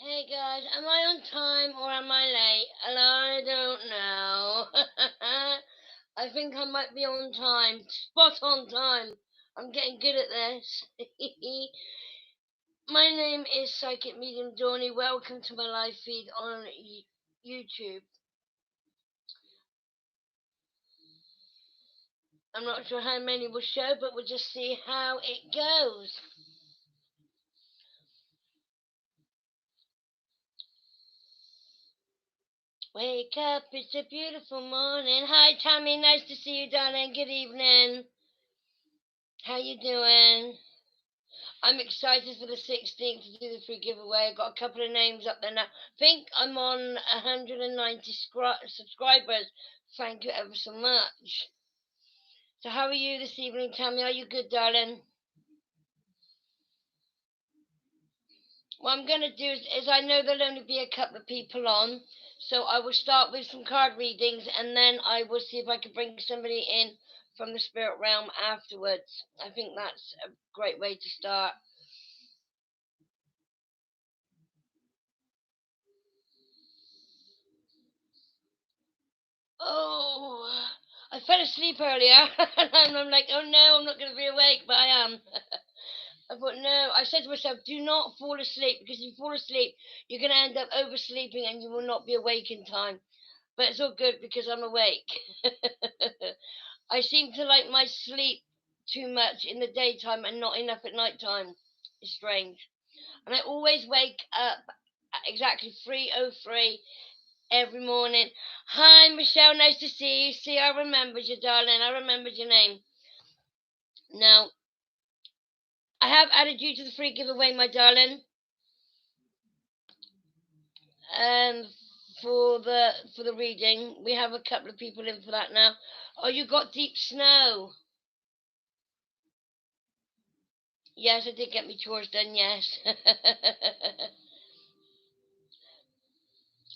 Hey guys, am I on time or am I late? And I don't know. I think I might be on time. Spot on time. I'm getting good at this. My name is Psychic Medium Dawny. Welcome to my live feed on YouTube. I'm not sure how many will show, but we'll just see how it goes. Wake up, it's a beautiful morning. Hi Tammy, nice to see you darling. Good evening. How you doing? I'm excited for the 16th to do the free giveaway. I've got a couple of names up there now. I think I'm on 190 subscribers. Thank you ever so much. So how are you this evening, Tammy? Are you good, darling? What I'm going to do is I know there'll only be a couple of people on. So I will start with some card readings and then I will see if I can bring somebody in from the spirit realm afterwards. I think that's a great way to start. Oh, I fell asleep earlier, and I'm like, oh no, I'm not going to be awake, but I am. I thought, no, I said to myself, do not fall asleep, because if you fall asleep, you're going to end up oversleeping and you will not be awake in time. But it's all good because I'm awake. I seem to like my sleep too much in the daytime and not enough at night time. It's strange. And I always wake up at exactly 3:03 every morning. Hi, Michelle. Nice to see you. See, I remembered you, darling. I remembered your name. Now, I have added you to the free giveaway, my darling. Um, for the reading, we have a couple of people in for that now. Oh, you got deep snow. Yes, I did get me chores done. Yes.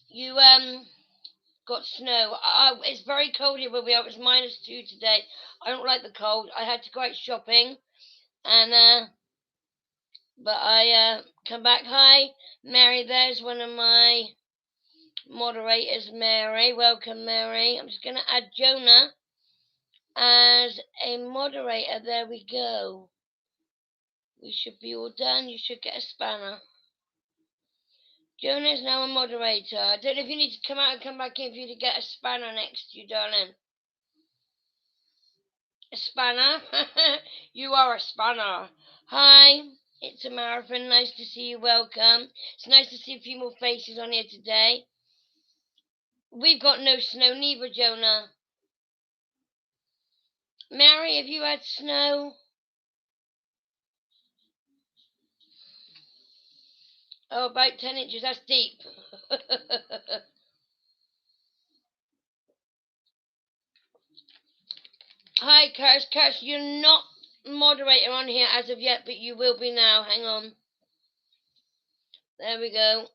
You got snow. It's very cold here where we are. It's -2 today. I don't like the cold. I had to go out shopping, and but I come back. Hi, Mary. There's one of my moderators, Mary. Welcome, Mary. I'm just going to add Jonah as a moderator. There we go. We should be all done. You should get a spanner. Jonah is now a moderator. I don't know if you need to come out and come back in for you to get a spanner next to you, darling. A spanner? You are a spanner. Hi, it's a marathon. Nice to see you. Welcome. It's nice to see a few more faces on here today. We've got no snow, neither, Jonah. Mary, have you had snow? Oh, about 10 inches. That's deep. Hi, Curse. Curse, you're not moderator on here as of yet, but you will be now. Hang on. There we go.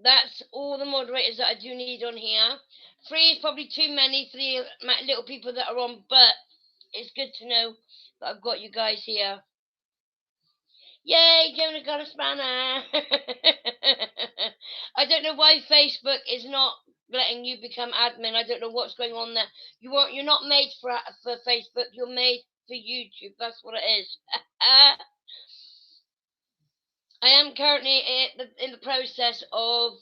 That's all the moderators that I do need on here. 3 is probably too many for the little people that are on, but it's good to know that I've got you guys here. Yay, Jonah got a spanner. I don't know why Facebook is not letting you become admin. I don't know what's going on there. You're not made for Facebook. You're made for YouTube. That's what it is. I am currently in the process of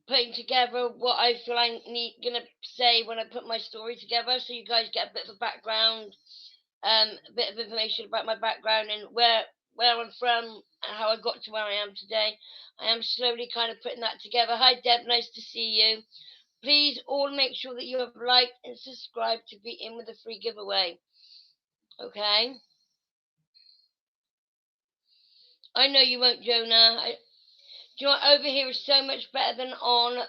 putting together what I feel I'm gonna say when I put my story together, so you guys get a bit of a background, a bit of information about my background and where I'm from and how I got to where I am today. I am slowly kind of putting that together. Hi Deb, nice to see you. Please all make sure that you have liked and subscribed to be in with the free giveaway. Okay? I know you won't, Jonah. Do you know what? Over here is so much better than on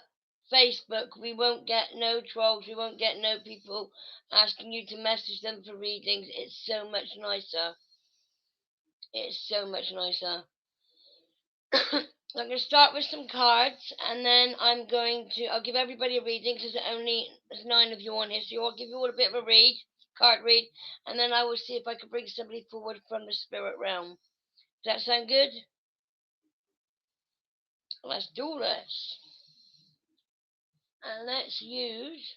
Facebook. We won't get no trolls. We won't get no people asking you to message them for readings. It's so much nicer. It's so much nicer. I'm going to start with some cards, and then I'll give everybody a reading because there's 9 of you on here, so I'll give you all a bit of a card read, and then I will see if I can bring somebody forward from the spirit realm. Does that sound good? Let's do this. And let's use.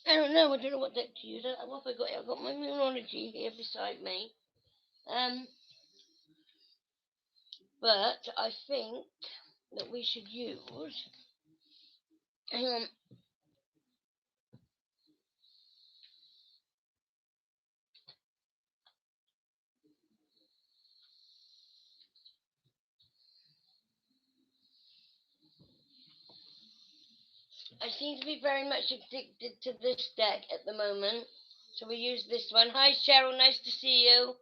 I don't know what deck to use. What have I got here? I've got my Moonology here beside me. But I think that we should use. Hang on. I seem to be very much addicted to this deck at the moment. So we use this one. Hi Cheryl, nice to see you.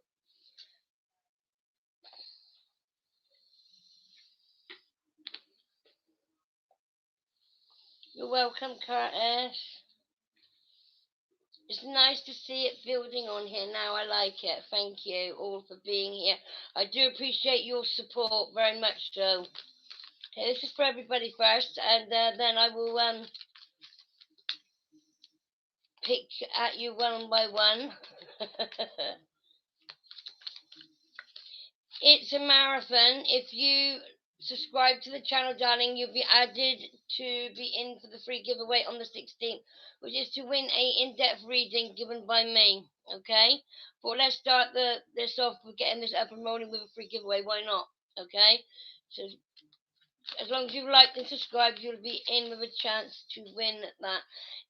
You're welcome, Curtis. It's nice to see it building on here now. I like it. Thank you all for being here. I do appreciate your support very much so. Okay, this is for everybody first, and then I will pick at you one by one. It's a marathon. If you subscribe to the channel, darling, you'll be added to be in for the free giveaway on the 16th, which is to win a in-depth reading given by me. Okay? But let's start this off with getting this up and rolling with a free giveaway. Why not? Okay? So as long as you like and subscribe, you'll be in with a chance to win that.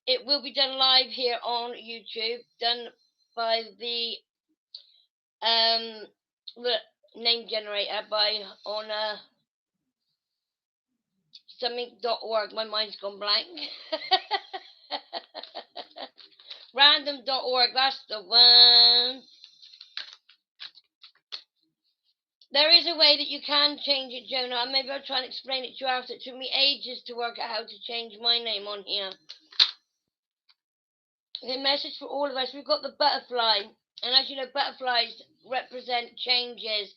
It will be done live here on YouTube, done by the name generator by on something.org. My mind's gone blank. Random.org, that's the one. There is a way that you can change it, Jonah, and maybe I'll try and explain it to you after. It took me ages to work out how to change my name on here. Okay, message for all of us. We've got the butterfly, and as you know, butterflies represent changes,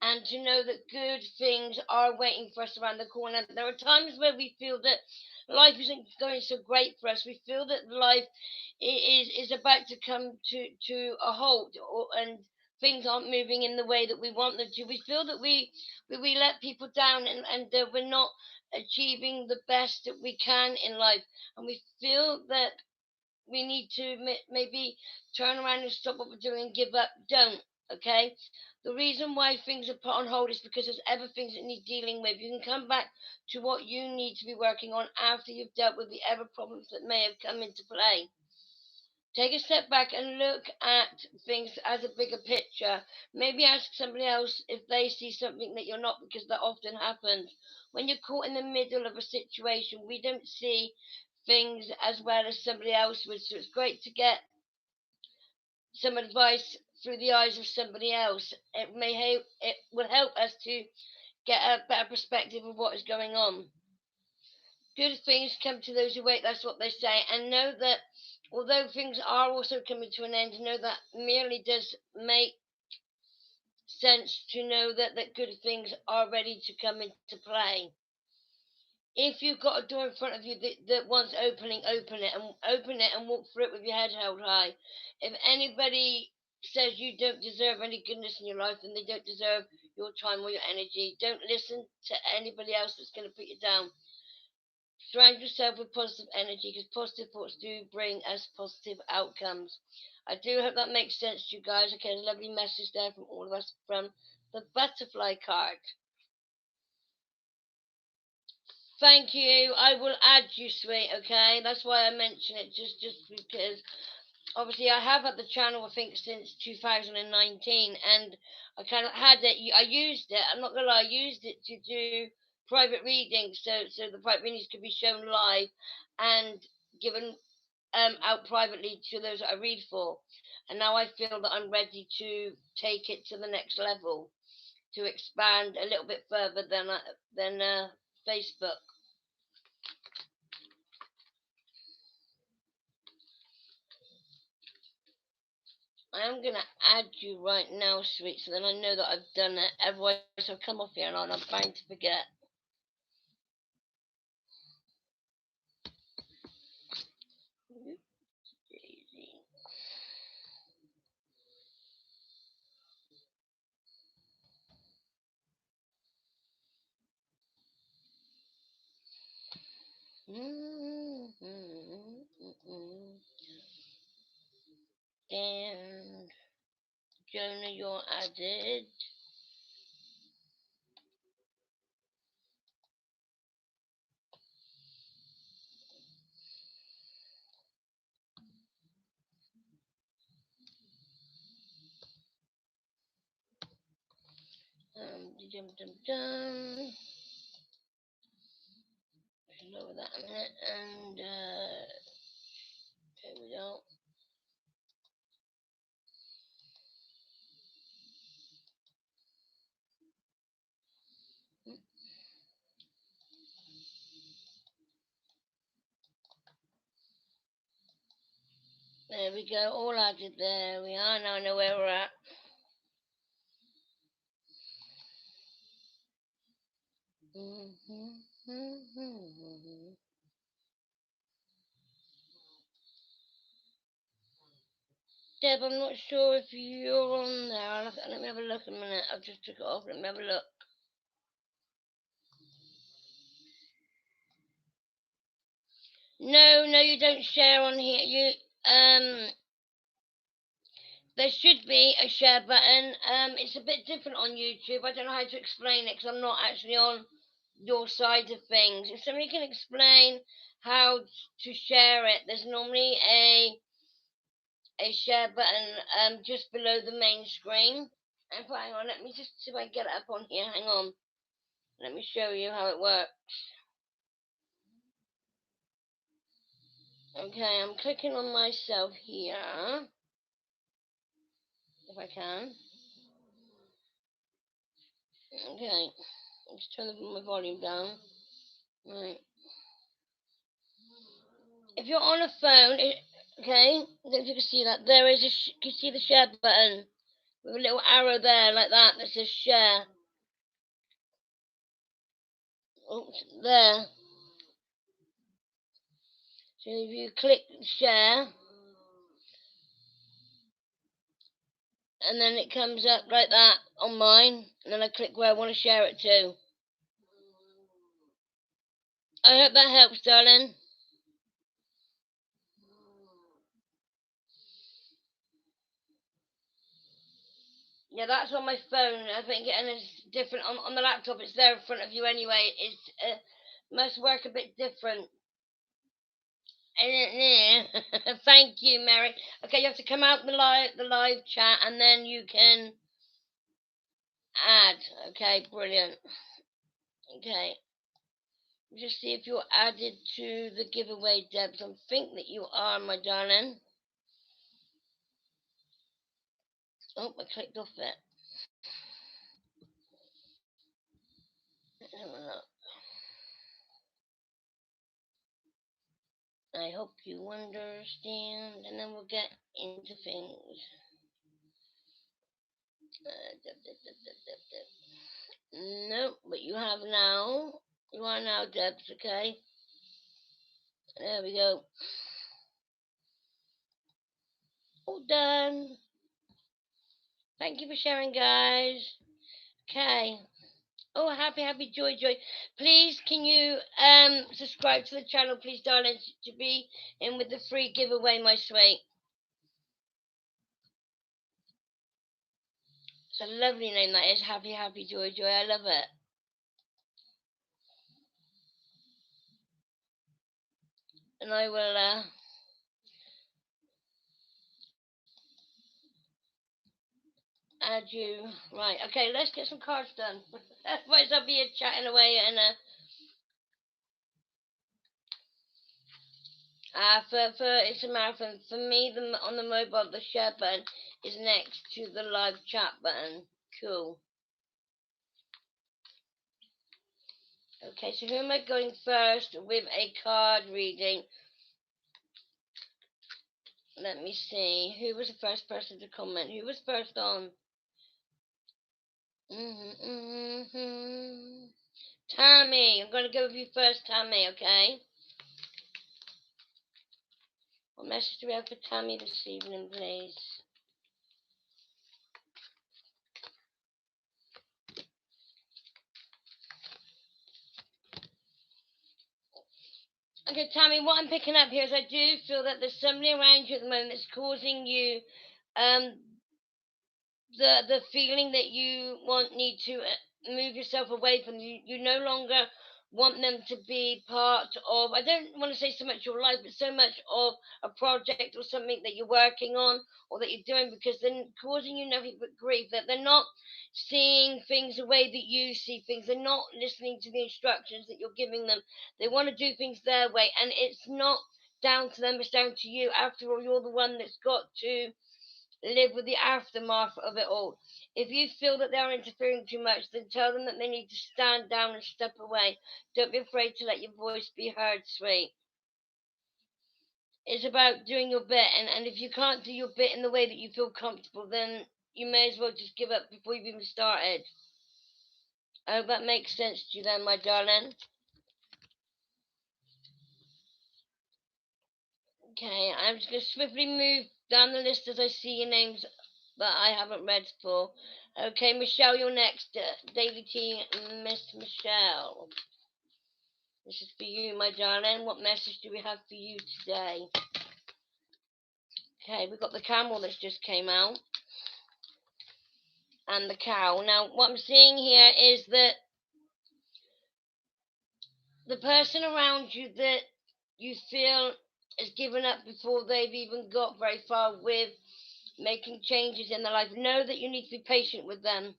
and to know that good things are waiting for us around the corner. There are times where we feel that life isn't going so great for us. We feel that life is about to come to a halt, and things aren't moving in the way that we want them to. We feel that we let people down, and we're not achieving the best that we can in life, and we feel that we need to maybe turn around and stop what we're doing and give up. Don't. Okay? The reason why things are put on hold is because there's other things that need dealing with. You can come back to what you need to be working on after you've dealt with the other problems that may have come into play. Take a step back and look at things as a bigger picture. Maybe ask somebody else if they see something that you're not, because that often happens. When you're caught in the middle of a situation, we don't see things as well as somebody else would. So it's great to get some advice through the eyes of somebody else. It will help us to get a better perspective of what is going on. Good things come to those who wait, that's what they say. And know that although things are also coming to an end, know that merely does make sense to know that good things are ready to come into play. If you've got a door in front of you that wants opening, open it and walk through it with your head held high. If anybody says you don't deserve any goodness in your life, then they don't deserve your time or your energy. Don't listen to anybody else that's going to put you down. Surround yourself with positive energy, because positive thoughts do bring us positive outcomes. I do hope that makes sense to you guys. Okay, a lovely message there from all of us from the butterfly card. Thank you. I will add you, sweet. Okay, that's why I mention it. Just because obviously I have had the channel, I think, since 2019, and I kind of had it. I used it. I'm not gonna lie. I used it to do private readings, so the private readings could be shown live and given out privately to those that I read for. And now I feel that I'm ready to take it to the next level, to expand a little bit further than Facebook. I am going to add you right now, sweet, so then I know that I've done it. Otherwise, I'll come off here and I'm bound to forget. And Jonah, you're added. Dum dum dum. Lower that a minute, and there we go. There we go, all added. There we are. Now I know where we're at. Deb, I'm not sure if you're on there. Let me have a look a minute. I've just took it off. Let me have a look. No, you don't share on here. There should be a share button. It's a bit different on YouTube. I don't know how to explain it because I'm not actually on your side of things. If somebody can explain how to share it, there's normally a share button just below the main screen. And hang on, let me just see if I can get it up on here. Hang on. Let me show you how it works. Okay, I'm clicking on myself here. If I can. Okay. Let's turn my volume down. Right. If you're on a phone, okay, I don't know if you can see that. There is you can see the share button with a little arrow there like that says share. Oops, there. So if you click share, and then it comes up like that on mine, and then I click where I want to share it to. I hope that helps, darling. Yeah, that's on my phone, I think, and it's different on the laptop. It's there in front of you anyway. It's must work a bit different. Thank you, Mary. Okay, you have to come out the live chat, and then you can add. Okay, brilliant. Okay, just see if you're added to the giveaway, Debs. I think that you are, my darling. Oh, I clicked off it. I hope you understand, and then we'll get into things. No, but you have now. You are now, Debs, okay? There we go. All done. Thank you for sharing, guys. Okay. Oh, happy, joy. Please, can you subscribe to the channel, please, darling, to be in with the free giveaway, my sweet. It's a lovely name, that is. Happy, joy. I love it. And I will add you. Right, okay, let's get some cards done. Otherwise I'll be chatting away and for it's a marathon. For me, on the mobile, the share button is next to the live chat button. Cool. Okay, so who am I going first with a card reading? Let me see. Who was the first person to comment? Who was first on? Tammy. I'm going to go with you first, Tammy, okay? What message do we have for Tammy this evening, please? Okay, Tammy, what I'm picking up here is I do feel that there's somebody around you at the moment that's causing you um, the feeling that you need to move yourself away from. You no longer want them to be part of, I don't want to say so much your life, but so much of a project or something that you're working on or that you're doing, because they're causing you nothing but grief, that they're not seeing things the way that you see things. They're not listening to the instructions that you're giving them. They want to do things their way, and it's not down to them, it's down to you. After all, you're the one that's got to live with the aftermath of it all. If you feel that they're interfering too much, then tell them that they need to stand down and step away. Don't be afraid to let your voice be heard, sweet. It's about doing your bit, and if you can't do your bit in the way that you feel comfortable, then you may as well just give up before you've even started. I hope that makes sense to you then, my darling. Okay, I'm just going to swiftly move down the list as I see your names that I haven't read for. Okay, Michelle, you're next. Daily T, Miss Michelle. This is for you, my darling. What message do we have for you today? Okay, we've got the camel that's just came out. And the cow. Now, what I'm seeing here is that the person around you that you feel has given up before they've even got very far with making changes in their life, know that you need to be patient with them.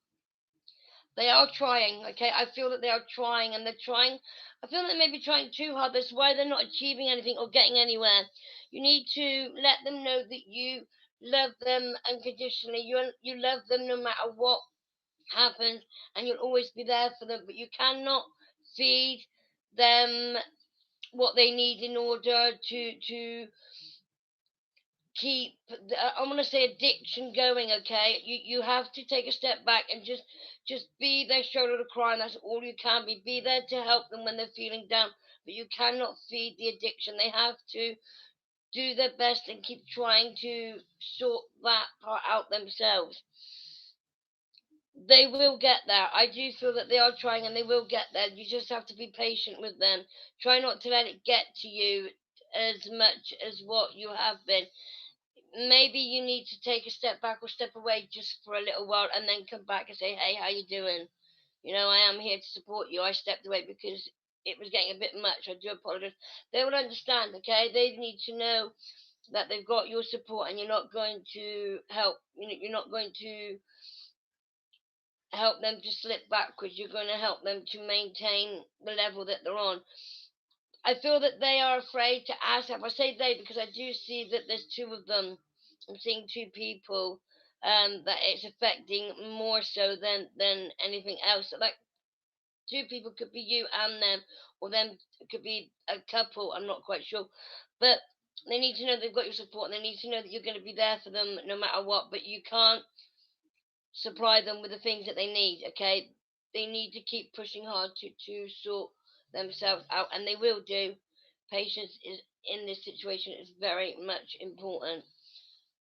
They are trying, okay? I feel that they are trying, and they're trying. I feel that they may be trying too hard. That's why they're not achieving anything or getting anywhere. You need to let them know that you love them unconditionally. You love them no matter what happens, and you'll always be there for them. But you cannot feed them what they need in order to keep I'm gonna say addiction going. Okay, you have to take a step back and just be their shoulder to cry, and that's all you can be there to help them when they're feeling down, but you cannot feed the addiction. They have to do their best and keep trying to sort that part out themselves. They will get there. I do feel that they are trying, and they will get there. You just have to be patient with them. Try not to let it get to you as much as what you have been. Maybe you need to take a step back or step away just for a little while, and then come back and say, hey, how you doing? I am here to support you. I stepped away because it was getting a bit much. I do apologize. They will understand, okay? They need to know that they've got your support, and you're not going to help. You're not going to help them to slip backwards. You're going to help them to maintain the level that they're on. I feel that they are afraid to ask help. I say they because I do see that there's two of them. I'm seeing two people that it's affecting more so than anything else. So, like, two people could be you and them, or them could be a couple. I'm not quite sure, but they need to know they've got your support, and they need to know that you're going to be there for them no matter what. But you can't supply them with the things that they need. Okay, they need to keep pushing hard to sort themselves out, and they will do. Patience is in this situation is very much important.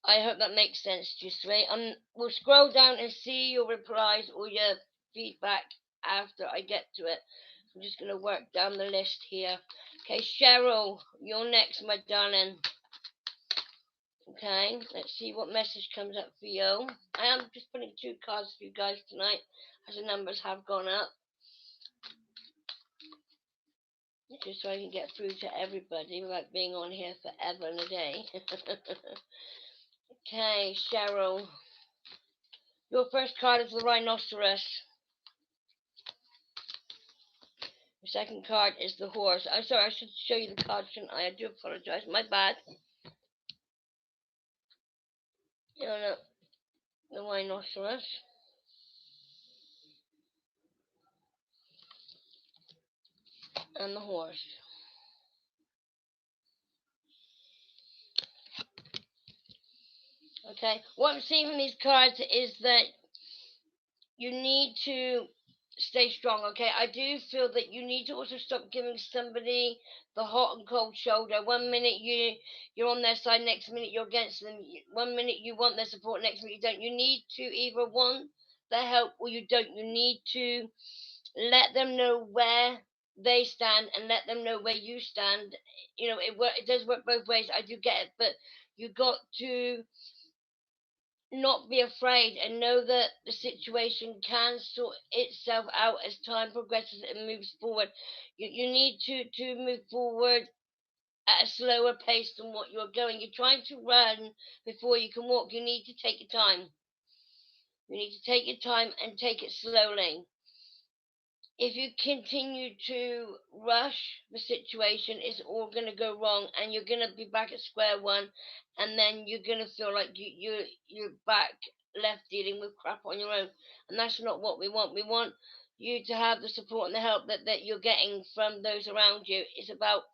I hope that makes sense to you, sweet. We'll scroll down and see your replies or your feedback after I get to it. I'm just going to work down the list here. Okay, Cheryl, you're next, my darling. Okay, let's see what message comes up for you. I am just putting two cards for you guys tonight, as the numbers have gone up, just so I can get through to everybody without being on here forever and a day. Okay, Cheryl, your first card is the rhinoceros. The second card is the horse. I'm sorry, I should show you the card, shouldn't I? I do apologize. My bad. No, the rhinoceros. And the horse. Okay, what I'm seeing from these cards is that you need to stay strong. Okay, I do feel that you need to also stop giving somebody the hot and cold shoulder. One minute you're on their side, next minute you're against them. One minute you want their support, next minute you don't. You need to either want their help or you don't. You need to let them know where they stand and let them know where you stand. It does work both ways. I do get it, but you got to not be afraid and know that the situation can sort itself out as time progresses and moves forward. You need to move forward at a slower pace than what you're going. You're trying to run before you can walk. You need to take your time. You need to take your time and take it slowly. If you continue to rush the situation, it's all going to go wrong, and you're going to be back at square one, and then you're going to feel like you're back left dealing with crap on your own, and that's not what we want. We want you to have the support and the help that you're getting from those around you. It's about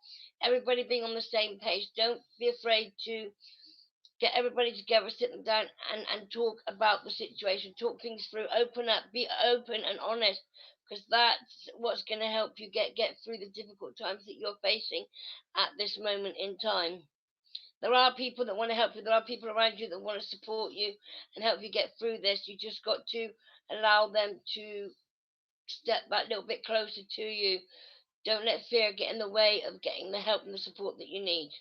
everybody being on the same page. Don't be afraid to get everybody together, sit them down, and talk about the situation, talk things through, open up, be open and honest, because that's what's going to help you get through the difficult times that you're facing at this moment in time. There are people that want to help you, there are people around you that want to support you and help you get through this. You just got to allow them to step that little bit closer to you. Don't let fear get in the way of getting the help and the support that you need.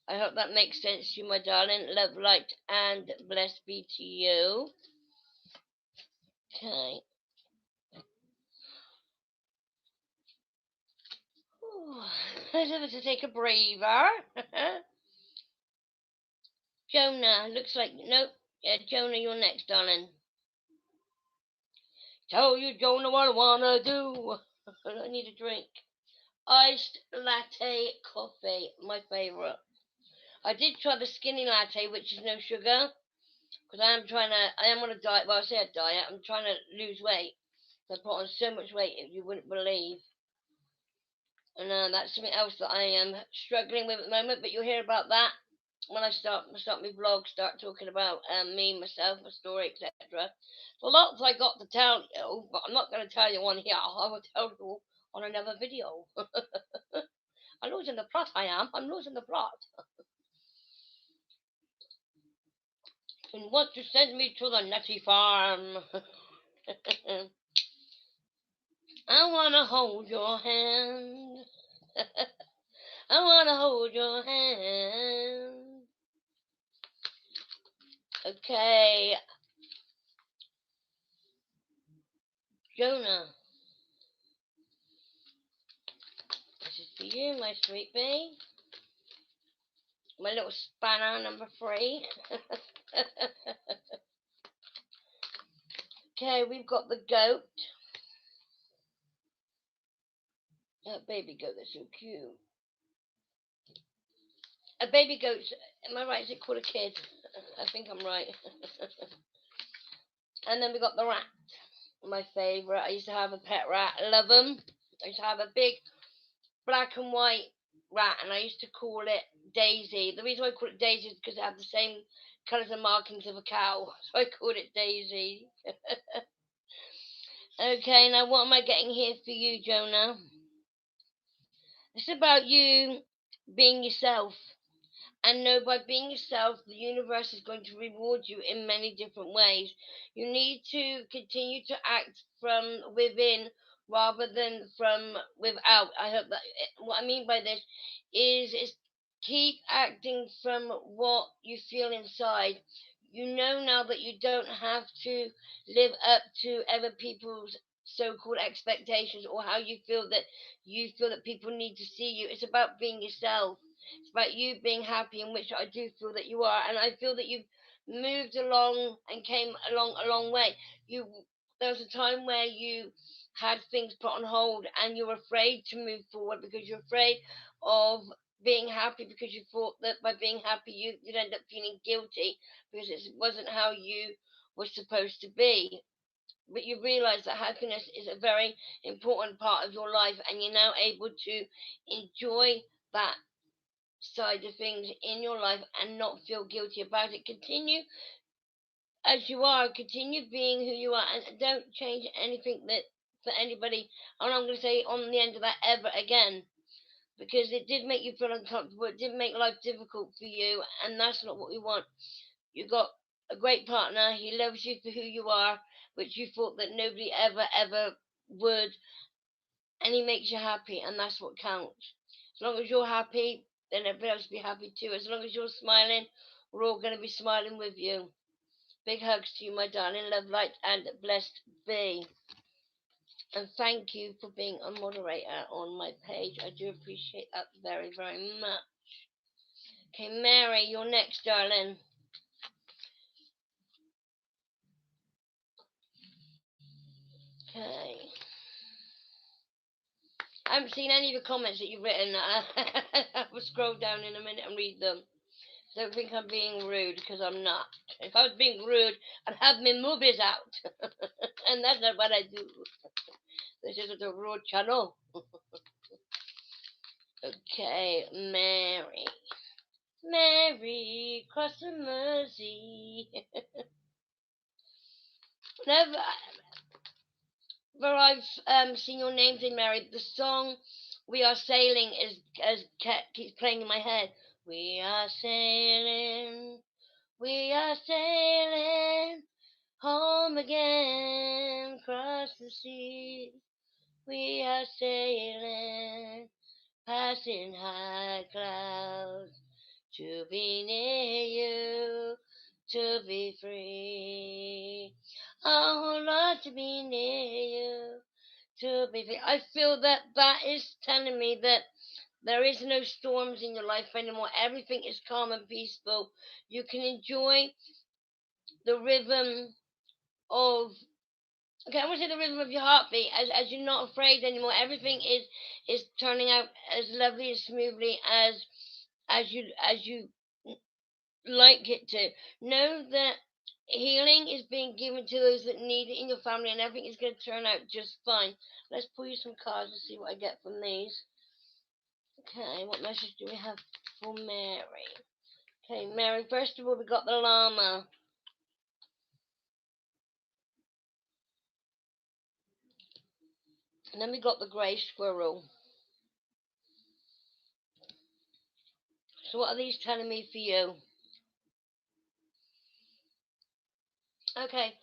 I hope that makes sense to you, my darling. Love, light, and blessed be to you. Okay. Let's have to take a breather. Jonah, looks like nope. Yeah, Jonah, you're next, darling. Tell you, Jonah, what I wanna do. I need a drink. Iced latte coffee, my favourite. I did try the skinny latte, which is no sugar, because I am on a diet. Well, I say a diet. I'm trying to lose weight. I put on so much weight you wouldn't believe. And that's something else that I am struggling with at the moment. But you'll hear about that when I start my vlog, start talking about me, myself, my story, etc. So lots I got to tell you, but I'm not going to tell you on here. I will tell you on another video. I'm losing the plot. I'm losing the plot. And want to send me to the nutty farm. I wanna hold your hand. I wanna hold your hand. Okay, Jonah, this is for you, my sweet bee. My little spanner number 3. Okay, we've got the goat. That baby goat, that's so cute. A baby goat, am I right? Is it called a kid? I think I'm right. And then we got the rat, my favourite. I used to have a pet rat. I love them. I used to have a big black and white rat, and I used to call it Daisy. The reason why I call it Daisy is because it had the same colours and markings of a cow, so I called it Daisy. Okay, now what am I getting here for you, Jonah? It's about you being yourself. And know by being yourself, the universe is going to reward you in many different ways. You need to continue to act from within rather than from without. I hope that what I mean by this is keep acting from what you feel inside. You know now that you don't have to live up to other people's so-called expectations or how you feel that people need to see you. It's about being yourself. It's about you being happy, in which I do feel that you are, and I feel that you've moved along and came along a long way. You There was a time where you had things put on hold, and you're afraid to move forward because you're afraid of being happy, because you thought that by being happy you'd end up feeling guilty because it wasn't how you were supposed to be. But you realize that happiness is a very important part of your life, and you're now able to enjoy that side of things in your life and not feel guilty about it. Continue as you are, continue being who you are, and don't change anything that for anybody. And I'm going to say on the end of that, ever again, because it did make you feel uncomfortable, it did make life difficult for you, and that's not what we want. You got a great partner, he loves you for who you are, which you thought that nobody ever would. and he makes you happy, and that's what counts. As long as you're happy, then everybody else will be happy too. As long as you're smiling, we're all going to be smiling with you. Big hugs to you, my darling. Love, light, and blessed be. And thank you for being a moderator on my page. I do appreciate that very, very much. Okay, Mary, you're next, darling. Okay. I haven't seen any of the comments that you've written. I will scroll down in a minute and read them. Don't think I'm being rude, because I'm not. If I was being rude, I'd have my movies out. And that's not what I do. This isn't a rude channel. Okay, Mary. Mary, cross the Mersey. Whenever I've seen your names in Mary, the song "We Are Sailing" keeps playing in my head. We are sailing, home again, across the sea. We are sailing, passing high clouds, to be near you, to be free. Oh Lord, to be near you, to be free. I feel that that is telling me that there is no storms in your life anymore. Everything is calm and peaceful. You can enjoy the rhythm of, okay, I want to say the rhythm of your heartbeat, as you're not afraid anymore. Everything is turning out as lovely and smoothly as you like it to. Know that healing is being given to those that need it in your family, and everything is going to turn out just fine. Let's pull you some cards and see what I get from these. Okay, what message do we have for Mary? Okay, Mary, first of all, we got the llama. And then we got the grey squirrel. So what are these telling me for you? Okay,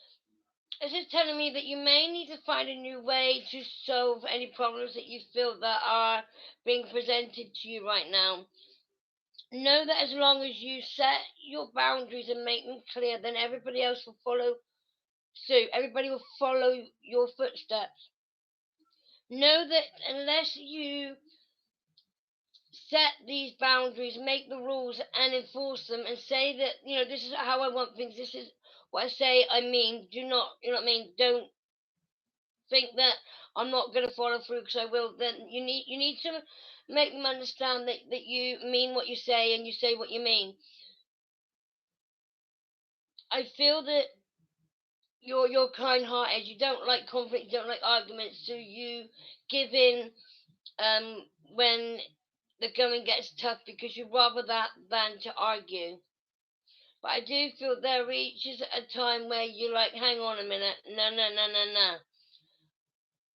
this is telling me that you may need to find a new way to solve any problems that you feel that are being presented to you right now. Know that as long as you set your boundaries and make them clear, then everybody else will follow suit. Everybody will follow your footsteps. Know that unless you set these boundaries, make the rules, and enforce them, and say that, this is how I want things, this is what I say I mean, do not, what I mean, don't think that I'm not going to follow through, because I will. Then you need to make them understand that you mean what you say, and you say what you mean. I feel that you're kind-hearted. You don't like conflict. You don't like arguments. So you give in when the going gets tough, because you'd rather that than to argue. But I do feel there reaches a time where you're like, hang on a minute, no, no, no, no, no.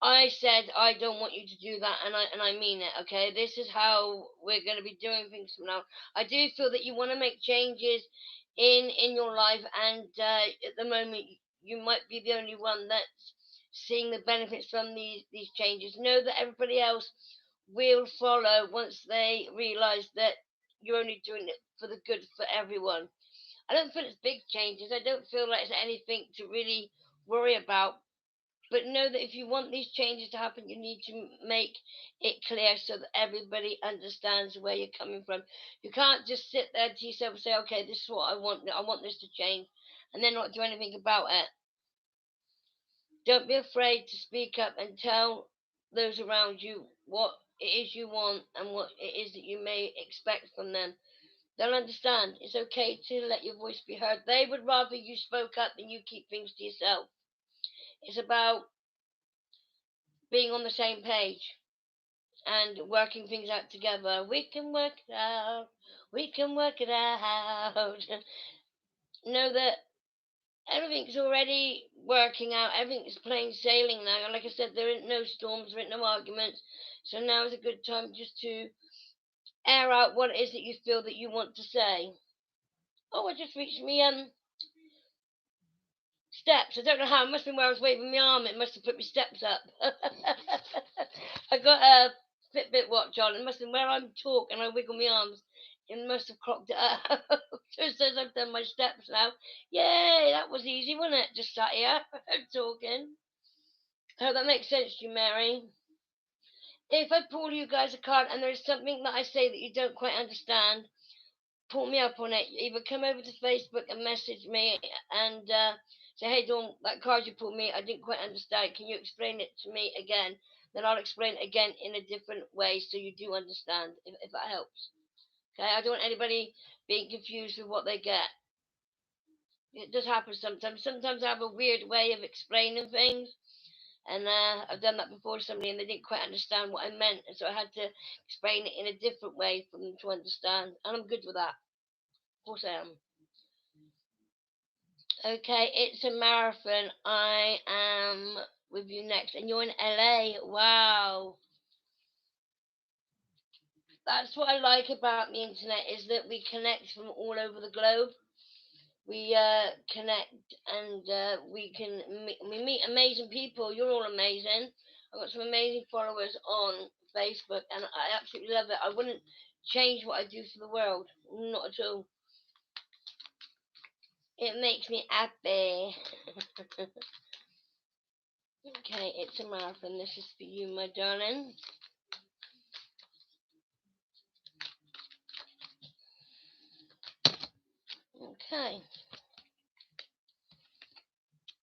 I said I don't want you to do that, and I mean it. Okay, this is how we're going to be doing things from now. I do feel that you want to make changes in your life, and at the moment you might be the only one that's seeing the benefits from these changes. Know that everybody else will follow once they realise that you're only doing it for the good for everyone. I don't feel it's big changes. I don't feel like it's anything to really worry about. But know that if you want these changes to happen, you need to make it clear so that everybody understands where you're coming from. You can't just sit there to yourself and say, okay, this is what I want. I want this to change, and then not do anything about it. Don't be afraid to speak up and tell those around you what it is you want and what it is that you may expect from them. They'll understand. It's okay to let your voice be heard. They would rather you spoke up than you keep things to yourself. It's about being on the same page and working things out together. We can work it out. We can work it out. Know that everything's already working out. Everything's plain sailing now. And like I said, there ain't no storms, there ain't no arguments. So now is a good time just to air out what it is that you feel that you want to say. Oh, I just reached me steps. I don't know how. It must have been where I was waving my arm. It must have put me steps up. I got a Fitbit watch on. It must have been where I'm talking, I wiggle my arms. It must have clocked it up. So it says I've done my steps now. Yay, that was easy, wasn't it? Just sat here talking. I hope that makes sense to you, Mary. If I pull you guys a card and there's something that I say that you don't quite understand, pull me up on it. Either come over to Facebook and message me and say, hey, Dawn, that card you pulled me, I didn't quite understand. Can you explain it to me again? Then I'll explain it again in a different way so you do understand, if that helps. Okay, I don't want anybody being confused with what they get. It does happen sometimes. Sometimes I have a weird way of explaining things, and I've done that before to somebody and they didn't quite understand what I meant, and so I had to explain it in a different way for them to understand, and I'm good with that. Of course I am. Okay, it's a marathon. I am with you next, and you're in LA. Wow. That's what I like about the internet is that we connect from all over the globe. We connect and we meet amazing people. You're all amazing. I've got some amazing followers on Facebook, and I absolutely love it. I wouldn't change what I do for the world, not at all. It makes me happy. Okay, it's a marathon. This is for you, my darling. Okay.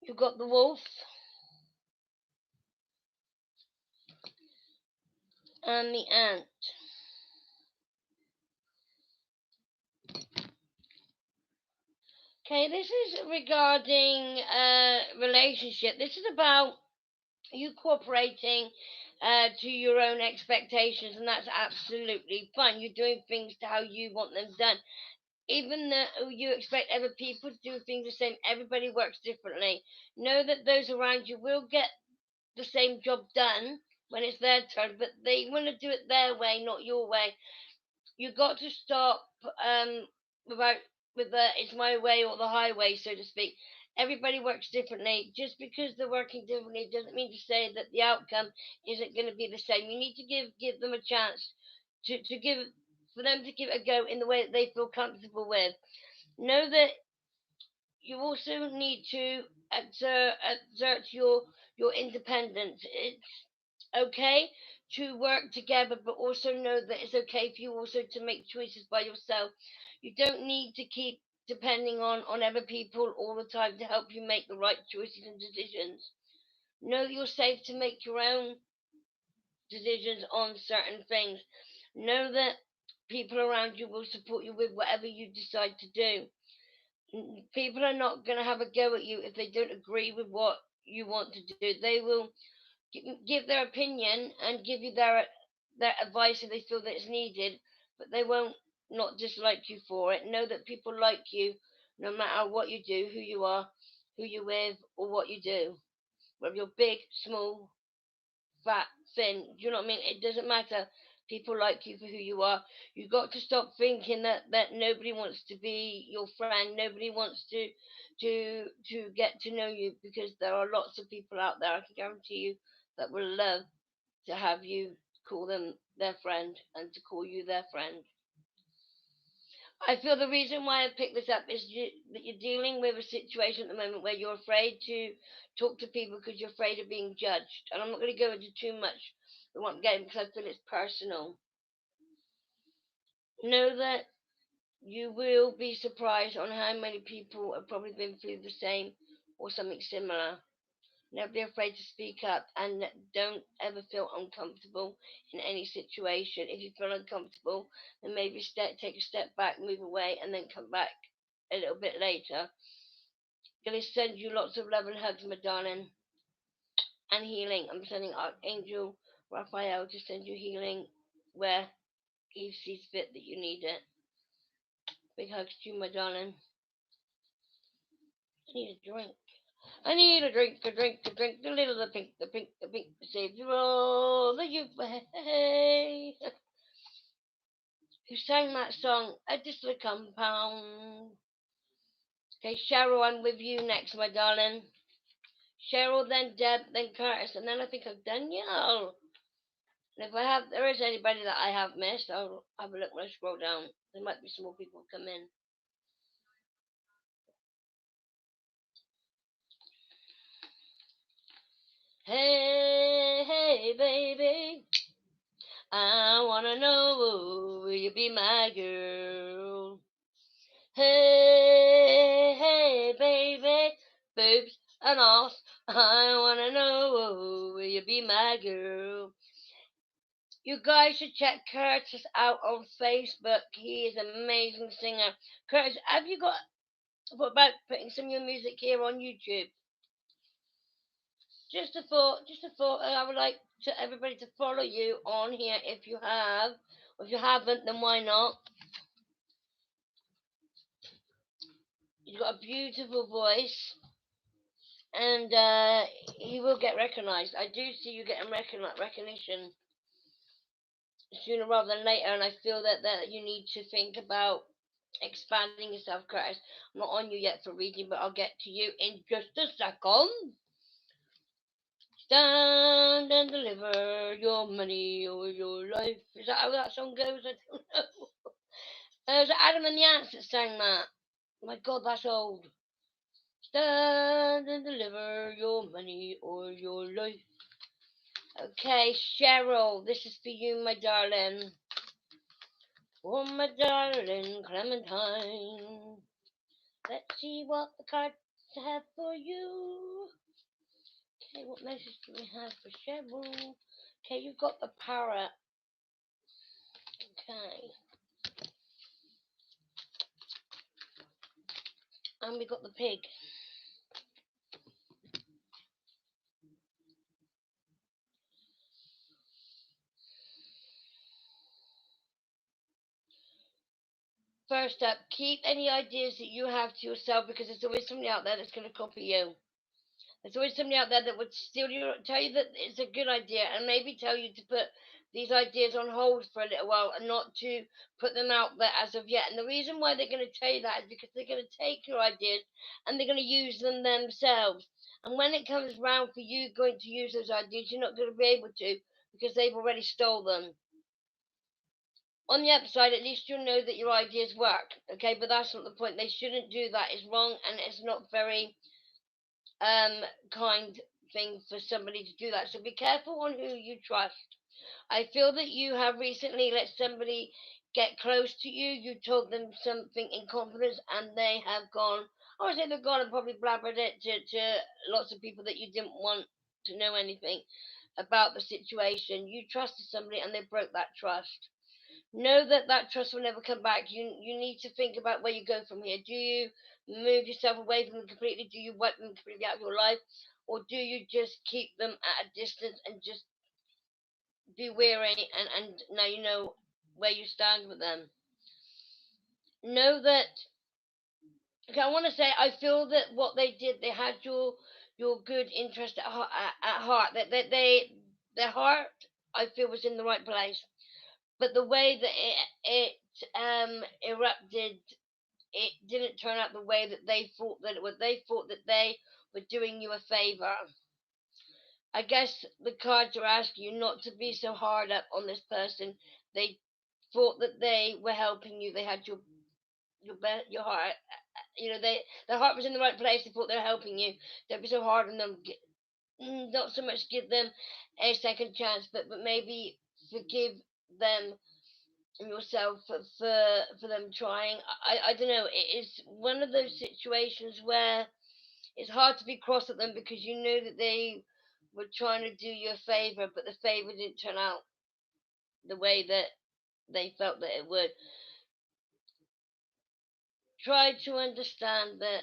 You've got the wolf and the ant. Okay, this is regarding relationship. This is about you cooperating to your own expectations, and that's absolutely fine. You're doing things to how you want them done. Even though you expect other people to do things the same, everybody works differently. Know that those around you will get the same job done when it's their turn, but they want to do it their way, not your way. You got to stop without with the it's my way or the highway, so to speak. Everybody works differently. Just because they're working differently doesn't mean to say that the outcome isn't going to be the same. You need to give them a chance to give for them to give it a go in the way that they feel comfortable with. Know that you also need to exert your independence. It's okay to work together, but also know that it's okay for you also to make choices by yourself. You don't need to keep depending on other people all the time to help you make the right choices and decisions. Know that you're safe to make your own decisions on certain things. Know that people around you will support you with whatever you decide to do. People are not going to have a go at you if they don't agree with what you want to do. They will give their opinion and give you their advice if they feel that it's needed, but they won't not dislike you for it. Know that people like you no matter what you do, who you are, who you're with, or what you do. Whether you're big, small, fat, thin, do you know what I mean? It doesn't matter. People like you for who you are. You've got to stop thinking that nobody wants to be your friend. Nobody wants to get to know you, because there are lots of people out there, I can guarantee you, that will love to have you call them their friend and to call you their friend. I feel the reason why I picked this up is that you're dealing with a situation at the moment where you're afraid to talk to people because you're afraid of being judged. And I'm not going to go into too much with what I'm getting because I feel it's personal. Know that you will be surprised on how many people have probably been through the same or something similar. Never be afraid to speak up, and don't ever feel uncomfortable in any situation. If you feel uncomfortable, then maybe take a step back, move away, and then come back a little bit later. Gonna send you lots of love and hugs, my darling, and healing. I'm sending Archangel Raphael to send you healing where he sees fit that you need it. Big hugs to you, my darling. I need a drink. I need a drink, a drink, a drink, the little, the pink, the pink, the pink, the save you all, the you, hey. Who sang that song? A Disla Compound. Okay, Cheryl, I'm with you next, my darling. Cheryl, then Deb, then Curtis, and then I think I've Danielle. if there is anybody that I have missed, I'll have a look when I scroll down. There might be some more people come in. Hey, hey, baby, I wanna know, will you be my girl? Hey, hey, baby, boobs and all, I wanna know, will you be my girl? You guys should check Curtis out on Facebook. He is an amazing singer. Curtis, have you got what about putting some of your music here on YouTube? Just a thought. Just a thought. I would like to everybody to follow you on here if you have. Or if you haven't, then why not? You've got a beautiful voice, and he will get recognised. I do see you getting recognition sooner rather than later, and I feel that you need to think about expanding yourself, Curtis. I'm not on you yet for reading, but I'll get to you in just a second. Stand and deliver your money or your life. Is that how that song goes? I don't know. It was Adam and the Ants that sang that. Oh my God, that's old. Stand and deliver your money or your life. Okay, Cheryl, this is for you, my darling. Oh, my darling Clementine. Let's see what the cards have for you. Okay, what message do we have for Cheryl? Okay, you've got the parrot. Okay. And we got the pig. First up, keep any ideas that you have to yourself because there's always somebody out there that's going to copy you. There's always somebody out there that would tell you that it's a good idea and maybe tell you to put these ideas on hold for a little while and not to put them out there as of yet. And the reason why they're going to tell you that is because they're going to take your ideas and they're going to use them themselves. And when it comes round for you going to use those ideas, you're not going to be able to because they've already stole them. On the upside, at least you'll know that your ideas work, okay? But that's not the point. They shouldn't do that. It's wrong, and it's not very kind thing for somebody to do that. So be careful on who you trust. I feel that you have recently let somebody get close to you. You told them something in confidence, and they have gone. I would say they've gone and probably blabbered it to lots of people that you didn't want to know anything about the situation. You trusted somebody, and they broke that trust. Know that that trust will never come back. You need to think about where you go from here. Do you move yourself away from them completely? Do you wipe them completely out of your life? Or do you just keep them at a distance and just be wary and now you know where you stand with them? Know that, okay, I want to say, I feel that what they did, they had your good interest at heart. That their heart, I feel, was in the right place. But the way that it erupted, it didn't turn out the way that they thought that it would. They thought that they were doing you a favor. I guess the cards are asking you not to be so hard up on this person. They thought that they were helping you. They had your heart. You know, their heart was in the right place. They thought they were helping you. Don't be so hard on them. Not so much give them a second chance, but maybe forgive them and yourself for them trying. I don't know. It is one of those situations where it's hard to be cross at them because you know that they were trying to do you a favor, but the favor didn't turn out the way that they felt that it would. Try to understand that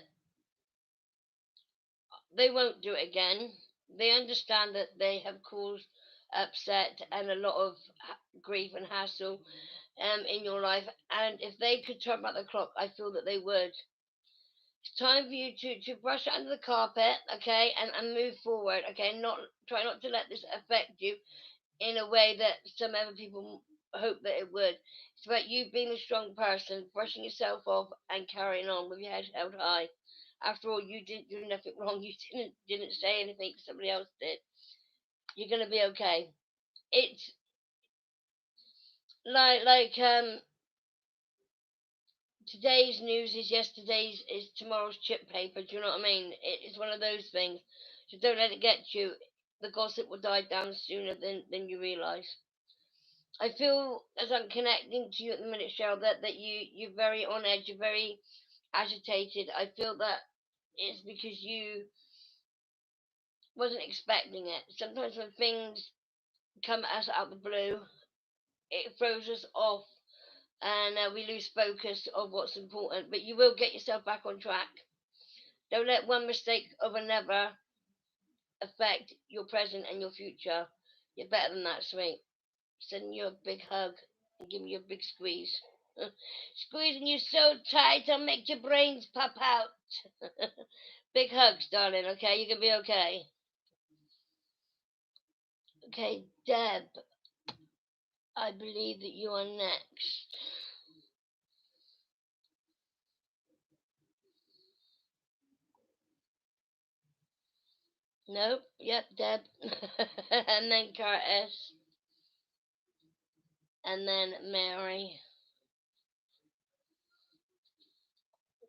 they won't do it again. They understand that they have caused upset and a lot of grief and hassle in your life, and if they could turn back the clock, I feel that they would. It's time for you to brush it under the carpet, okay, and move forward, okay. Not try not to let this affect you in a way that some other people hope that it would. It's about you being a strong person, brushing yourself off, and carrying on with your head held high. After all, you didn't do nothing wrong. You didn't say anything somebody else did. You're gonna be okay. It's like today's news is yesterday's is tomorrow's chip paper. Do you know what I mean? It's one of those things. So don't let it get you. The gossip will die down sooner than you realise. I feel as I'm connecting to you at the minute, Cheryl, that you're very on edge, you're very agitated. I feel that it's because you wasn't expecting it. Sometimes when things come at us out of the blue, it throws us off and we lose focus of what's important. But you will get yourself back on track. Don't let one mistake of another affect your present and your future. You're better than that, sweet. Sending you a big hug and giving you a big squeeze. Squeezing you so tight I'll make your brains pop out. Big hugs, darling, okay? You're gonna be okay. Okay, Deb, I believe that you are next. Nope, yep, Deb. And then Curtis. And then Mary.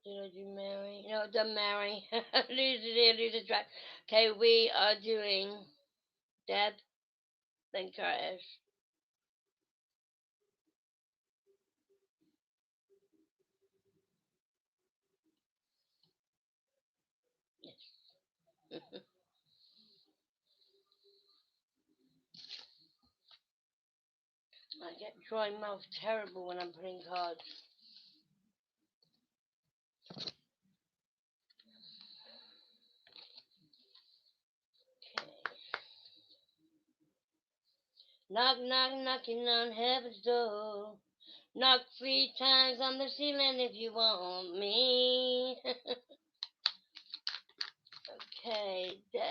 Did I do Mary? No, I've done Mary. Lose it here, lose the track. Okay, we are doing Deb, then Curtis. Yes. I get dry mouth terrible when I'm putting cards. Okay. Knock, knock, knocking on heaven's door. Knock 3 times on the ceiling if you want me. Okay, Deb.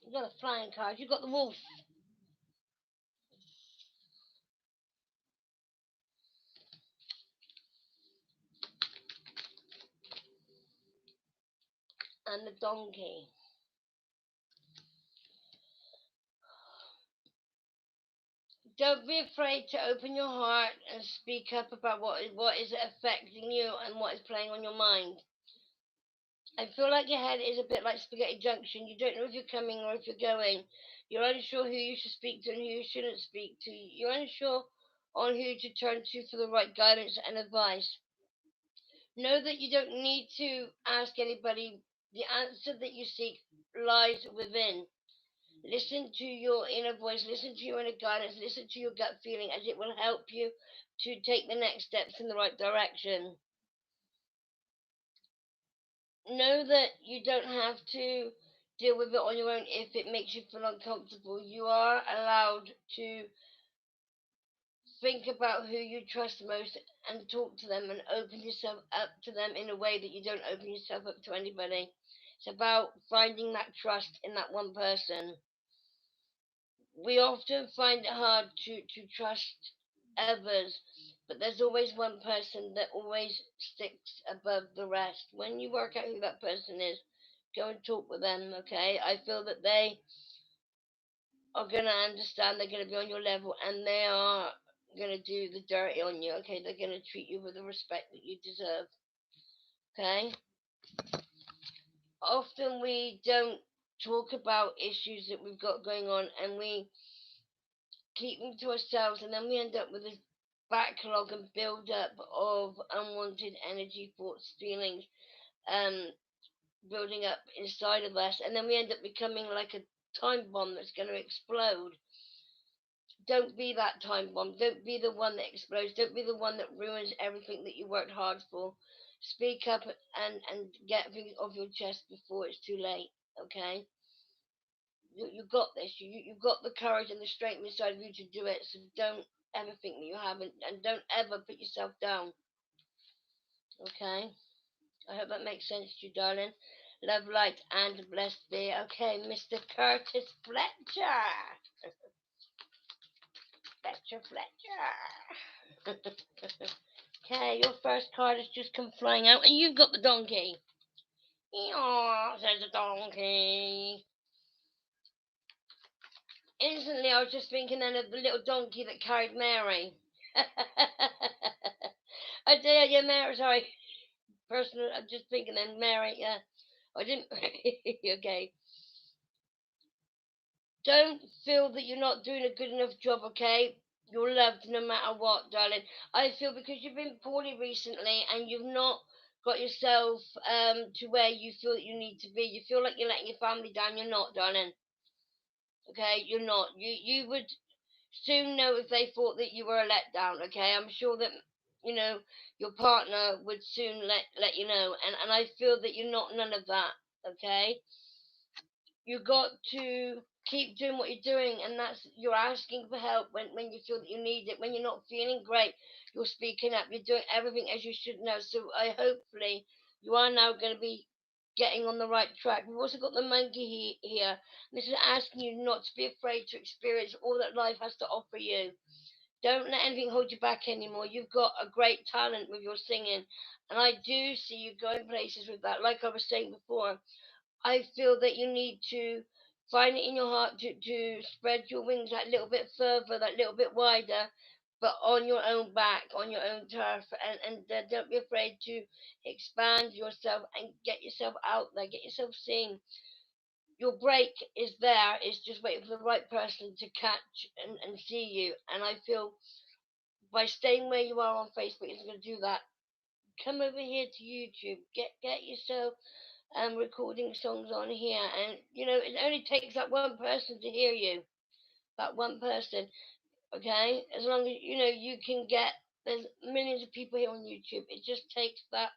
You got a flying card. You got the wolf. And the donkey. Don't be afraid to open your heart and speak up about what is affecting you and what is playing on your mind. I feel like your head is a bit like spaghetti junction. You don't know if you're coming or if you're going. You're unsure who you should speak to and who you shouldn't speak to. You're unsure on who to turn to for the right guidance and advice. Know that you don't need to ask anybody. The answer that you seek lies within. Listen to your inner voice, listen to your inner guidance, listen to your gut feeling as it will help you to take the next steps in the right direction. Know that you don't have to deal with it on your own if it makes you feel uncomfortable. You are allowed to think about who you trust most and talk to them and open yourself up to them in a way that you don't open yourself up to anybody. It's about finding that trust in that one person. We often find it hard to trust others, but there's always one person that always sticks above the rest. When you work out who that person is, go and talk with them, okay? I feel that they are going to understand, they're going to be on your level, and they are going to do the dirty on you, okay? They're going to treat you with the respect that you deserve, okay? Often we don't talk about issues that we've got going on, and we keep them to ourselves, and then we end up with this backlog and build up of unwanted energy, thoughts, feelings, um, building up inside of us, and then we end up becoming like a time bomb that's going to explode. Don't be that time bomb. Don't be the one that explodes. Don't be the one that ruins everything that you worked hard for. Speak up and get things off your chest before it's too late. Okay, you've got this. You've got the courage and the strength inside of you to do it. So don't ever think that you haven't, and don't ever put yourself down. Okay, I hope that makes sense to you, darling. Love, light, and blessed be. Okay, Mr. Curtis Fletcher. Fletcher. Okay, your first card has just come flying out, and you've got the donkey. Eeyore, says the donkey. Instantly, I was just thinking then of the little donkey that carried Mary. I did, yeah, Mary, sorry. Personal, I'm just thinking then, Mary, yeah. I didn't. Okay. Don't feel that you're not doing a good enough job, okay? You're loved no matter what, darling. I feel because you've been poorly recently and you've not got yourself to where you feel that you need to be. You feel like you're letting your family down. You're not, darling. Okay, you're not. You would soon know if they thought that you were a letdown. Okay, I'm sure that you know your partner would soon let you know, and I feel that you're not none of that. Okay, you got to keep doing what you're doing, and that's you're asking for help when you feel that you need it. When you're not feeling great, you're speaking up. You're doing everything as you should know. So I hopefully you are now going to be getting on the right track. We've also got the monkey here. This is asking you not to be afraid to experience all that life has to offer you. Don't let anything hold you back anymore. You've got a great talent with your singing, and I do see you going places with that. Like I was saying before, I feel that you need to find it in your heart to spread your wings that little bit further, that little bit wider, but on your own back, on your own turf, and don't be afraid to expand yourself and get yourself out there, get yourself seen. Your break is there, it's just waiting for the right person to catch and see you. And I feel by staying where you are on Facebook is going to do that. Come over here to YouTube, get yourself recording songs on here, and it only takes that one person to hear you, that one person. Okay, as long as you can get, there's millions of people here on YouTube. It just takes that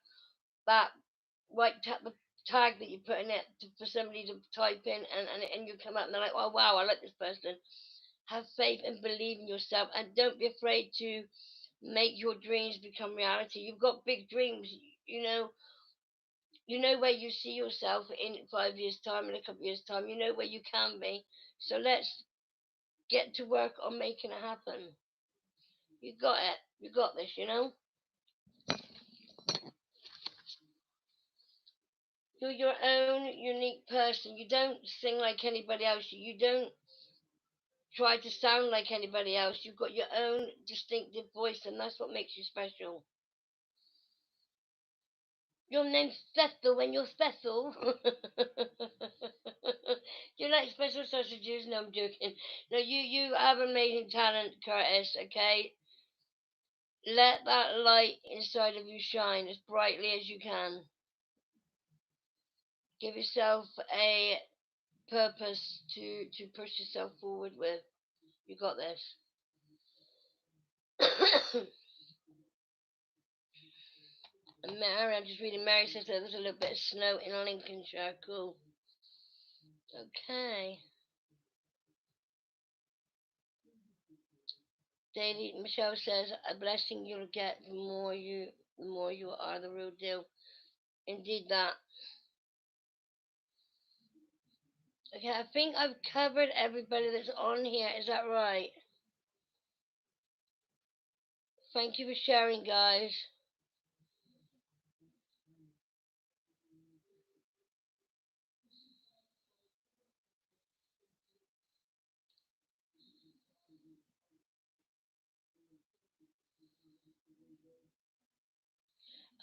right the tag that you put in it for somebody to type in, and you come up and they're like, oh wow, I like this person. Have faith and believe in yourself, and don't be afraid to make your dreams become reality. You've got big dreams. you know where you see yourself in 5 years' time, in a couple of years' time. You know where you can be. So let's get to work on making it happen. You got it. You got this. You're your own unique person. You don't sing like anybody else. You don't try to sound like anybody else. You've got your own distinctive voice, and that's what makes you special. Your name's special when you're special. You like special sausages? No, I'm joking. No, you have amazing talent, Curtis. Okay, let that light inside of you shine as brightly as you can. Give yourself a purpose to push yourself forward with. You got this. And Mary, I'm just reading. Mary says that there's a little bit of snow in Lincolnshire. Cool. Okay. Daily Michelle says a blessing you'll get the more you are the real deal. Indeed that. Okay, I think I've covered everybody that's on here. Is that right? Thank you for sharing, guys.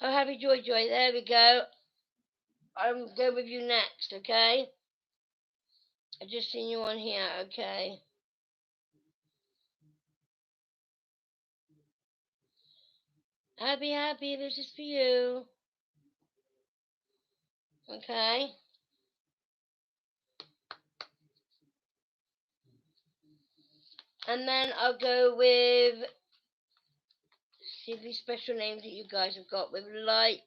Oh, happy joy, joy. There we go. I'm going with you next, okay? I just seen you on here, okay? Happy, happy. This is for you. Okay? And then I'll go with, see these special names that you guys have got with light,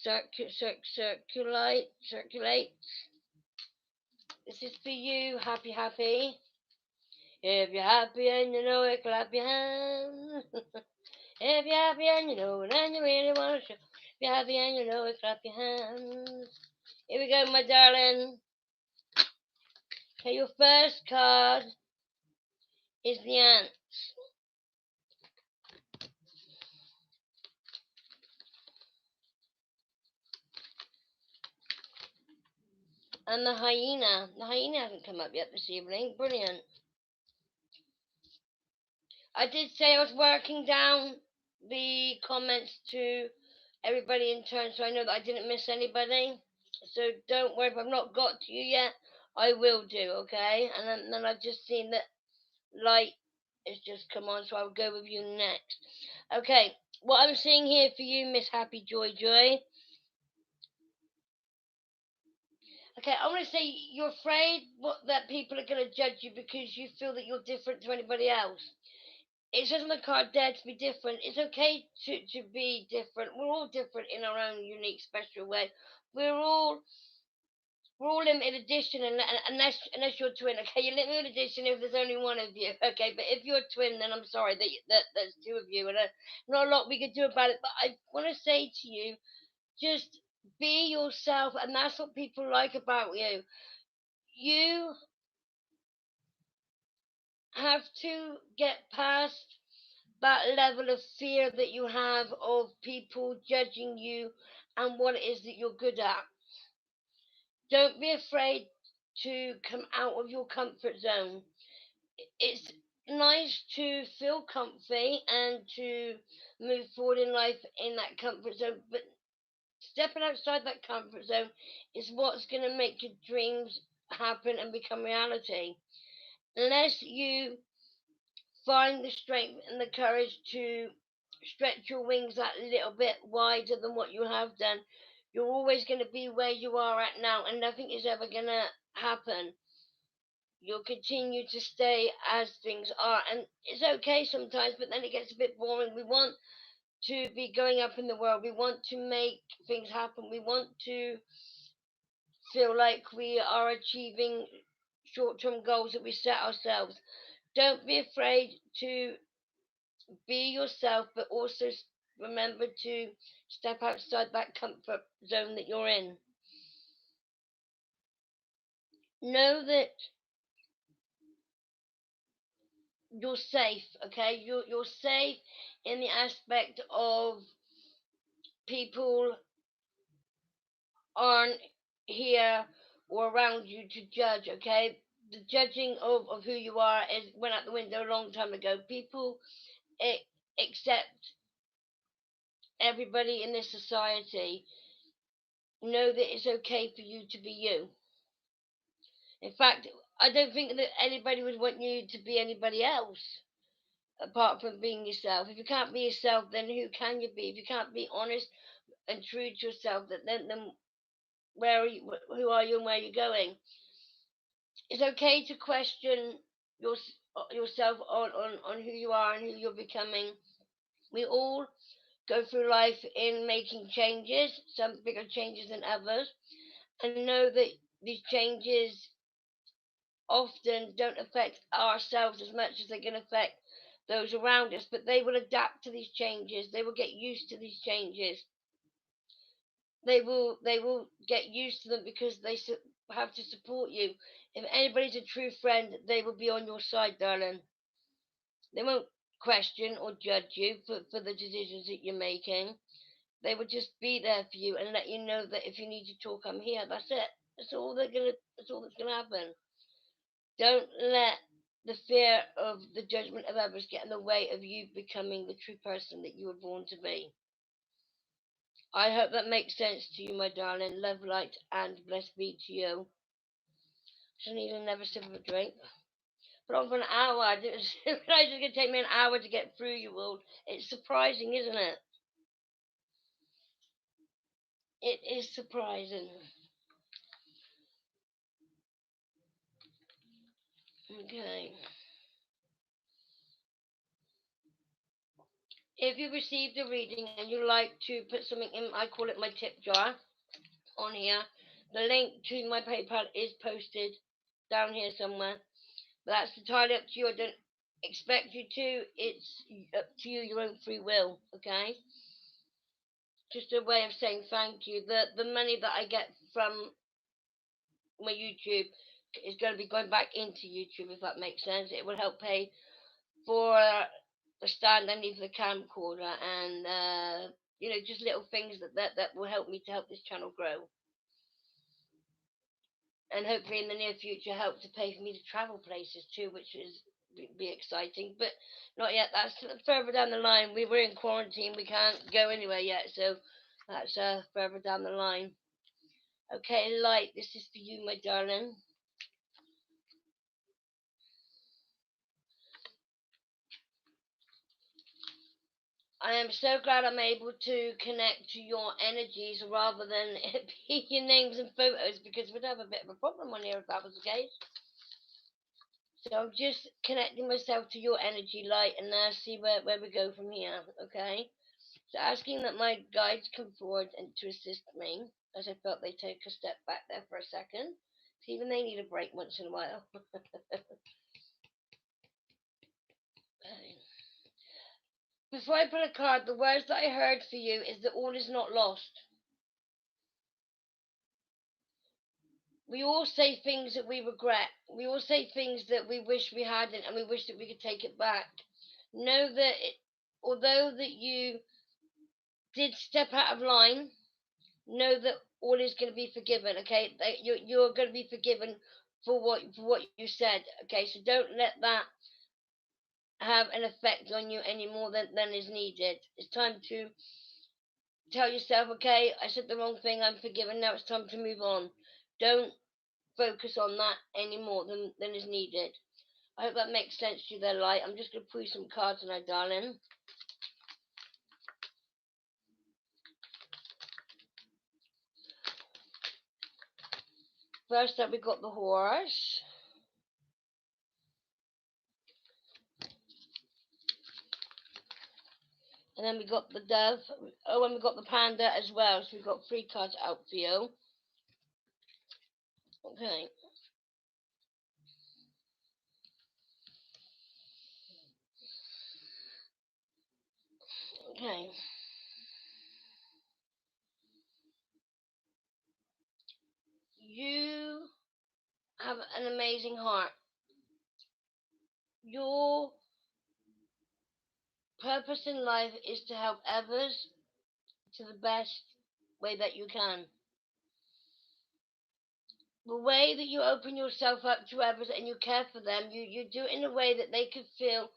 circulate. This is for you. Happy, happy. If you're happy and you know it, clap your hands. If you're happy and you know it and you really want to show. If you're happy and you know it, clap your hands. Here we go, my darling. Okay, your first card is the ant. And the hyena. The hyena hasn't come up yet this evening. Brilliant. I did say I was working down the comments to everybody in turn, so I know that I didn't miss anybody. So don't worry if I've not got to you yet. I will do, okay? And then I've just seen that light has just come on, so I'll go with you next. Okay, what I'm seeing here for you, Miss Happy Joy Joy. Okay, I want to say you're afraid that people are going to judge you because you feel that you're different to anybody else. It says on the card, dare to be different. It's okay to be different. We're all different in our own unique, special way. We're all limited edition, unless you're twin. Okay, you're limited edition if there's only one of you. Okay, but if you're twin, then I'm sorry that there's two of you, and not a lot we could do about it. But I want to say to you, just be yourself, and that's what people like about you. You have to get past that level of fear that you have of people judging you and what it is that you're good at. Don't be afraid to come out of your comfort zone. It's nice to feel comfy and to move forward in life in that comfort zone, but stepping outside that comfort zone is what's going to make your dreams happen and become reality. Unless you find the strength and the courage to stretch your wings that little bit wider than what you have done, you're always going to be where you are at now, and nothing is ever going to happen. You'll continue to stay as things are, and it's okay sometimes, but then it gets a bit boring. We want to be going up in the world, we want to make things happen, we want to feel like we are achieving short-term goals that we set ourselves. Don't be afraid to be yourself, but also remember to step outside that comfort zone that you're in. Know that you're safe, okay? You're safe in the aspect of people aren't here or around you to judge, okay? The judging of who you are is went out the window a long time ago. People accept everybody in this society. Know that it's okay for you to be you. In fact, I don't think that anybody would want you to be anybody else apart from being yourself. If you can't be yourself, then who can you be? If you can't be honest and true to yourself, then where are you? Who are you and where are you going? It's okay to question your, yourself on who you are and who you're becoming. We all go through life in making changes, some bigger changes than others, and know that these changes often don't affect ourselves as much as they can affect those around us, but they will adapt to these changes. They will get used to these changes. They will get used to them because they have to support you. If anybody's a true friend, they will be on your side, darling. They won't question or judge you for the decisions that you're making. They will just be there for you and let you know that if you need to talk, I'm here. That's it. That's all that's gonna happen. Don't let the fear of the judgment of others get in the way of you becoming the true person that you were born to be. I hope that makes sense to you, my darling. Love, light, and blessed be to you. Just need another sip of a drink. But on for an hour. I didn't realize it's going to take me an hour to get through you all. It's surprising, isn't it? It is surprising. Okay. If you received a reading and you like to put something in, I call it my tip jar on here. The link to my PayPal is posted down here somewhere. But that's entirely up to you. I don't expect you to. It's up to you, your own free will. Okay. Just a way of saying thank you. The money that I get from my YouTube is going to be going back into YouTube, if that makes sense. It will help pay for the stand I need for the camcorder and just little things that will help me to help this channel grow. and hopefully in the near future help to pay for me to travel places too, which is be exciting. But not yet. That's further down the line. We were in quarantine. We can't go anywhere yet, so that's further down the line. Okay, Light. This is for you, my darling. I am so glad I'm able to connect to your energies rather than it be your names and photos, because we'd have a bit of a problem on here if that was the case. So I'm just connecting myself to your energy, Light, and now see where we go from here, okay? So asking that my guides come forward and to assist me, as I felt they take a step back there for a second. So even they need a break once in a while. Before I put a card, the words that I heard for you is that all is not lost. We all say things that we regret. We all say things that we wish we hadn't, and we wish that we could take it back. Know that although that you did step out of line, know that all is going to be forgiven. Okay, that you're going to be forgiven for what you said. Okay, so don't let that have an effect on you any more than is needed. It's time to tell yourself, okay, I said the wrong thing, I'm forgiven, now it's time to move on. Don't focus on that any more than is needed. I hope that makes sense to you there, Light. I'm just going to pull you some cards now, darling. First up, we got the horse. And then we got the dove. Oh, and we got the panda as well. So we've got 3 cards out for you. Okay. Okay. You have an amazing heart. Your purpose in life is to help others to the best way that you can. The way that you open yourself up to others and you care for them, you do it in a way that they can feel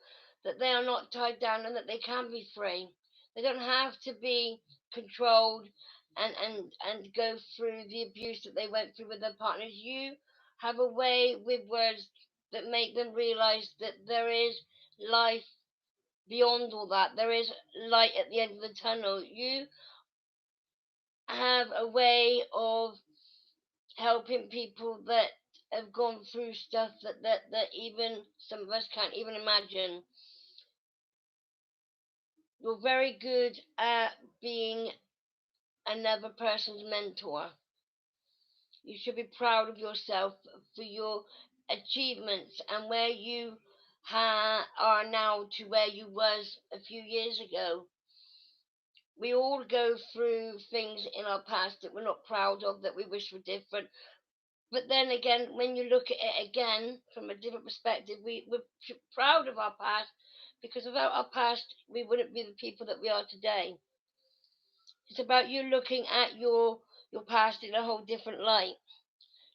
that they are not tied down and that they can be free. They don't have to be controlled and go through the abuse that they went through with their partners. You have a way with words that make them realize that there is life beyond all that. There is light at the end of the tunnel. You have a way of helping people that have gone through stuff that even some of us can't even imagine. You're very good at being another person's mentor. You should be proud of yourself for your achievements and where you are now to where you was a few years ago. We all go through things in our past that we're not proud of, that we wish were different. But then again, when you look at it again from a different perspective, we're proud of our past, because without our past, we wouldn't be the people that we are today. It's about you looking at your past in a whole different light.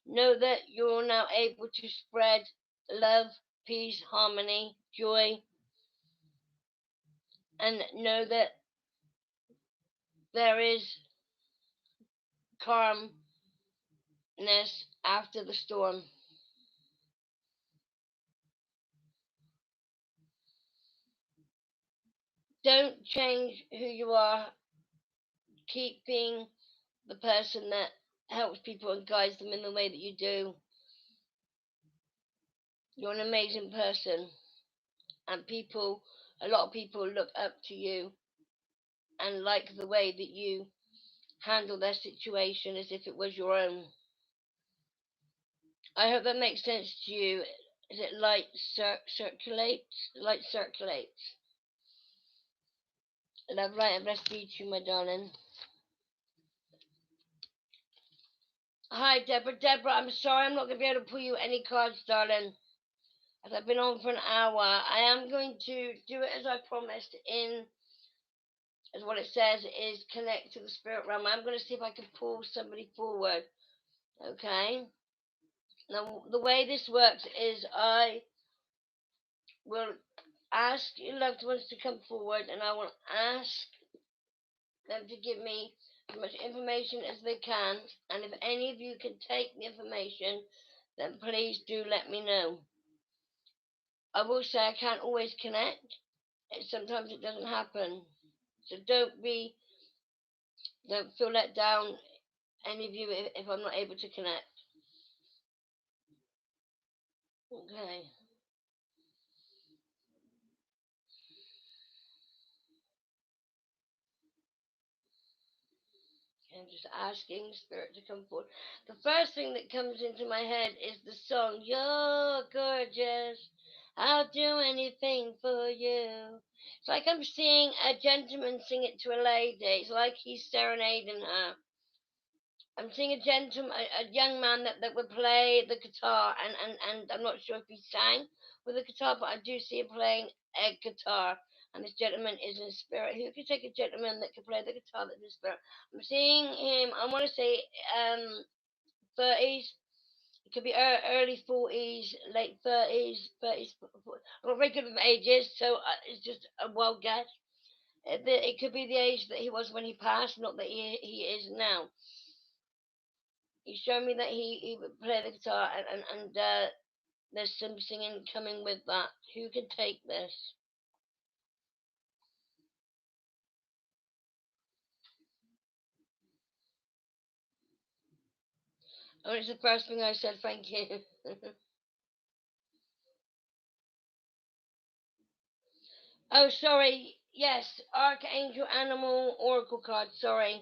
Know that you're now able to spread love, peace, harmony, joy, and know that there is calmness after the storm. Don't change who you are. Keep being the person that helps people and guides them in the way that you do. You're an amazing person, and a lot of people look up to you and like the way that you handle their situation as if it was your own. I hope that makes sense to you. Is it light circulates? Light circulates. Love, light, and blessed be to you, my darling. Hi, Deborah. Deborah, I'm sorry I'm not going to be able to pull you any cards, darling. As I've been on for an hour, I am going to do it as I promised as what it says is connect to the spirit realm. I'm going to see if I can pull somebody forward. Okay? Now, the way this works is I will ask your loved ones to come forward, and I will ask them to give me as much information as they can. And if any of you can take the information, then please do let me know. I will say I can't always connect. Sometimes it doesn't happen. So don't feel let down, any of you, if I'm not able to connect. Okay. I'm just asking Spirit to come forward. The first thing that comes into my head is the song, You're Gorgeous. I'll do anything for you. It's like I'm seeing a gentleman sing it to a lady. It's like he's serenading her. I'm seeing a young man that would play the guitar, and I'm not sure if he sang with the guitar, but I do see him playing a guitar, and this gentleman is in spirit. Who could take a gentleman that could play the guitar that's in spirit? I'm seeing him, I want to say 30s. It could be early 40s, late 30s, 30s. I'm not very good with ages, so it's just a wild guess. It could be the age that he was when he passed, not that he is now. He showed me that he would play the guitar, and there's some singing coming with that. Who can take this? Oh, it's the first thing I said, thank you. Oh, sorry. Yes, Archangel Animal Oracle card, sorry.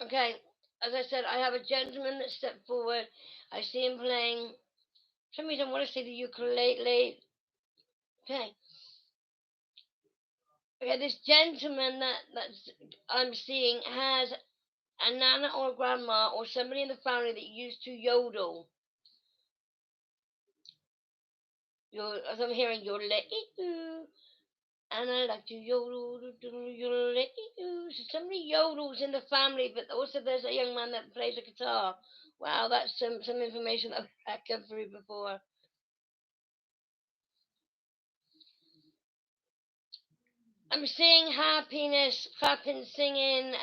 Okay, as I said, I have a gentleman that stepped forward. I see him playing. For some reason, I want to say the ukulele. Okay. Okay, this gentleman that's I'm seeing has a nana or a grandma or somebody in the family that used to yodel. As I'm hearing yodel, and I like to yodel, yodel. So somebody yodels in the family, but also there's a young man that plays a guitar. Wow, that's some information that I've come through before. I'm seeing happiness, clapping, singing,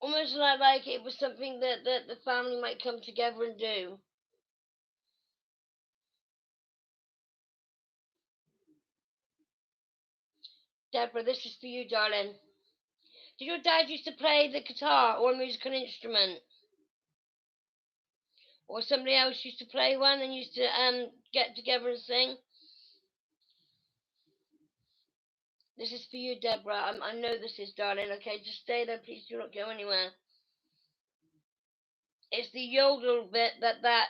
almost like it was something that the family might come together and do. Deborah, this is for you, darling. Did your dad used to play the guitar or a musical instrument? Or somebody else used to play one and used to get together and sing? This is for you, Deborah. I know this is, darling. Okay, just stay there. Please do not go anywhere. It's the yodel bit that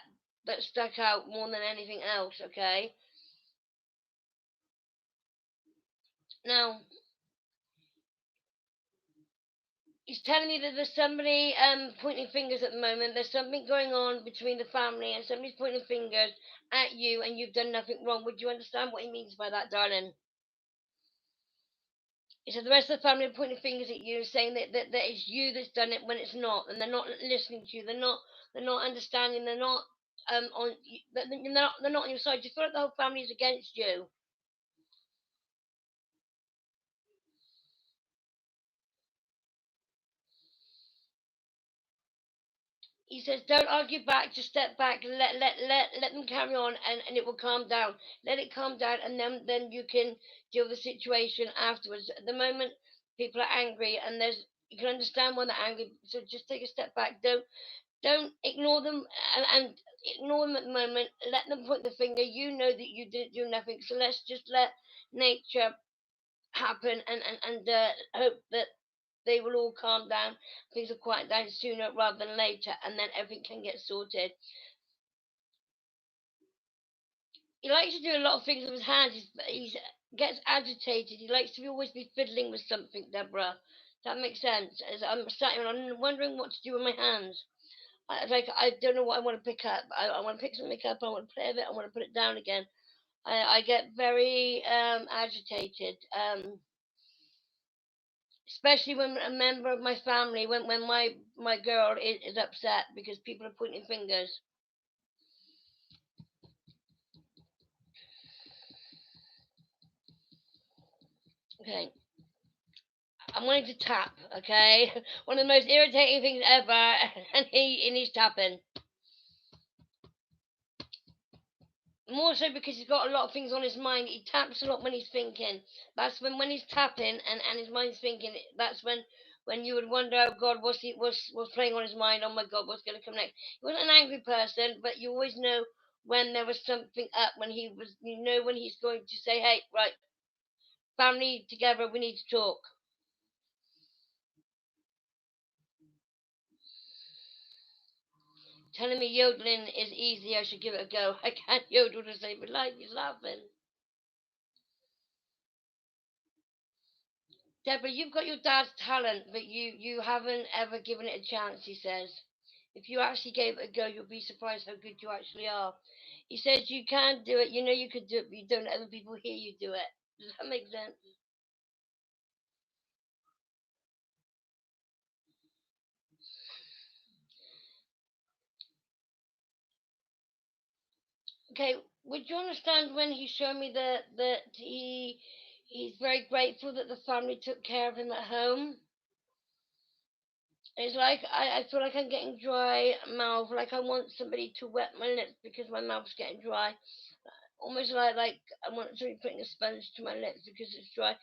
stuck out more than anything else. Okay. Now, he's telling me that there's somebody pointing fingers at the moment. There's something going on between the family, and somebody's pointing fingers at you, and you've done nothing wrong. Would you understand what he means by that, darling? He said the rest of the family are pointing fingers at you, saying that it's you that's done it when it's not, and they're not listening to you. They're not understanding. They're not on. They're not on your side. You feel like the whole family is against you. He says, don't argue back, just step back, let them carry on, and it will calm down. Let it calm down, and then you can deal with the situation afterwards. At the moment, people are angry, and you can understand when they're angry. So just take a step back. Don't ignore them, and ignore them at the moment. Let them point the finger. You know that you didn't do nothing. So let's just let nature happen, and hope that they will all calm down, things will quiet down sooner rather than later, and then everything can get sorted. He likes to do a lot of things with his hands. He gets agitated. He likes to always be fiddling with something, Deborah. That makes sense. As I'm sat here, I'm wondering what to do with my hands. I don't know what I want to pick up. I want to pick something up. I want to play with it. I want to put it down again. I get very agitated. especially when a member of my family, when my girl is upset because people are pointing fingers. Okay, I'm wanting to tap. Okay, one of the most irritating things ever, and he's tapping. More so because he's got a lot of things on his mind. He taps a lot when he's thinking. That's when he's tapping and his mind's thinking. That's when you would wonder, oh God, what's playing on his mind? Oh my God, what's going to come next? He wasn't an angry person, but you always know when there was something up. When he was, you know, when he's going to say, hey, right, family together, we need to talk. Telling me yodeling is easy, I should give it a go. I can't yodel to save my life. He's laughing. Deborah, you've got your dad's talent, but you haven't ever given it a chance, he says. If you actually gave it a go, you'll be surprised how good you actually are. He says you can do it, you know you could do it, but you don't let other people hear you do it. Does that make sense? Okay, would you understand when he showed me that he's very grateful that the family took care of him at home? It's like I feel like I'm getting dry mouth, like I want somebody to wet my lips because my mouth's getting dry. Almost like I want somebody putting a sponge to my lips because it's dry.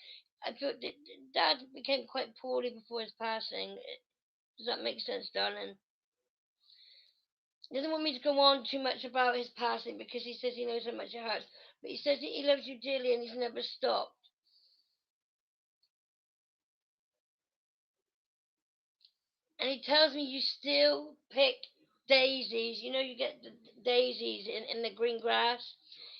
I feel that Dad became quite poorly before his passing. Does that make sense, darling? He doesn't want me to go on too much about his passing because he says he knows how much it hurts. But he says that he loves you dearly and he's never stopped. And he tells me you still pick daisies. You know, you get the daisies in the green grass.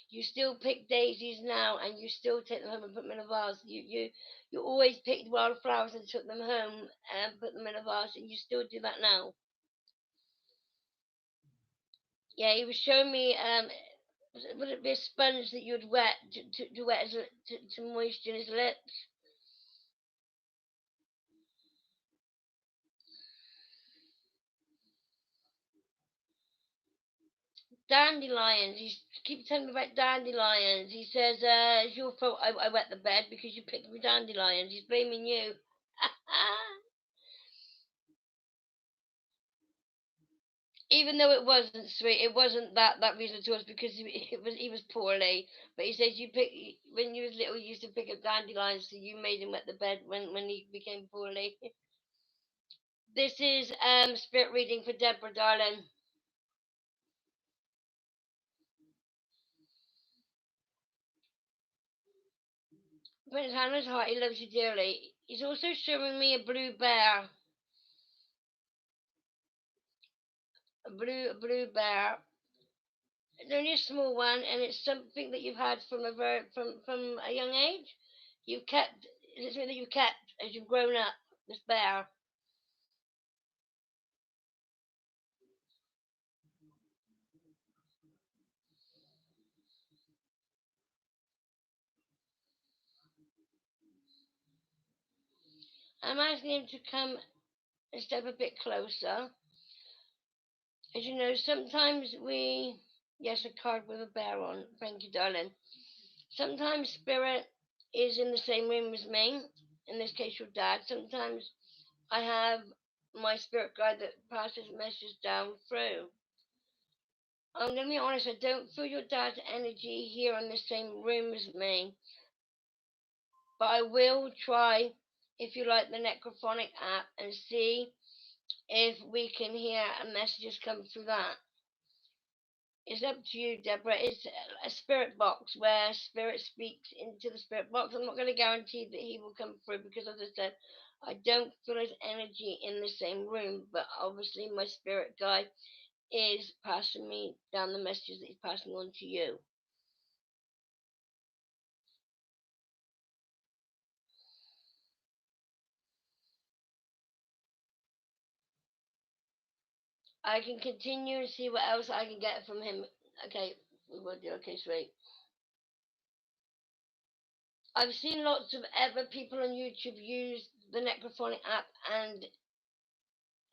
You still pick daisies now, and you still take them home and put them in a vase. You always picked wildflowers and took them home and put them in a vase, and you still do that now. Yeah, he was showing me. Would it be a sponge that you'd wet to wet to moisten his lips? Dandelions. He keeps telling me about dandelions. He says, it's your fault I wet the bed because you picked me dandelions. He's blaming you. Even though it wasn't sweet, it wasn't that reason at all. It's because he was poorly. But he says you pick when you was little, you used to pick up dandelions, so you made him wet the bed when he became poorly. This is spirit reading for Deborah, darling. Prince Hannah's heart, he loves you dearly. He's also showing me a blue bear, a blue bear. It's only a small one, and it's something that you've had from a young age. You've kept. It's something that you've kept as you've grown up. This bear. I'm asking him to come and step a bit closer. As you know, sometimes we. Yes, a card with a bear on. Thank you, darling. Sometimes spirit is in the same room as me. In this case, your dad. Sometimes I have my spirit guide that passes messages down through. I'm gonna be honest, I don't feel your dad's energy here in the same room as me, but I will try, if you like, the necrophonic app and see if we can hear messages come through that. It's up to you, Deborah. It's a spirit box where spirit speaks into the spirit box. I'm not going to guarantee that he will come through because, as I said, I don't feel his energy in the same room, but obviously my spirit guide is passing me down the messages that he's passing on to you. I can continue and see what else I can get from him. Okay, we will do. Okay, sweet. I've seen lots of other people on YouTube use the necrophonic app, and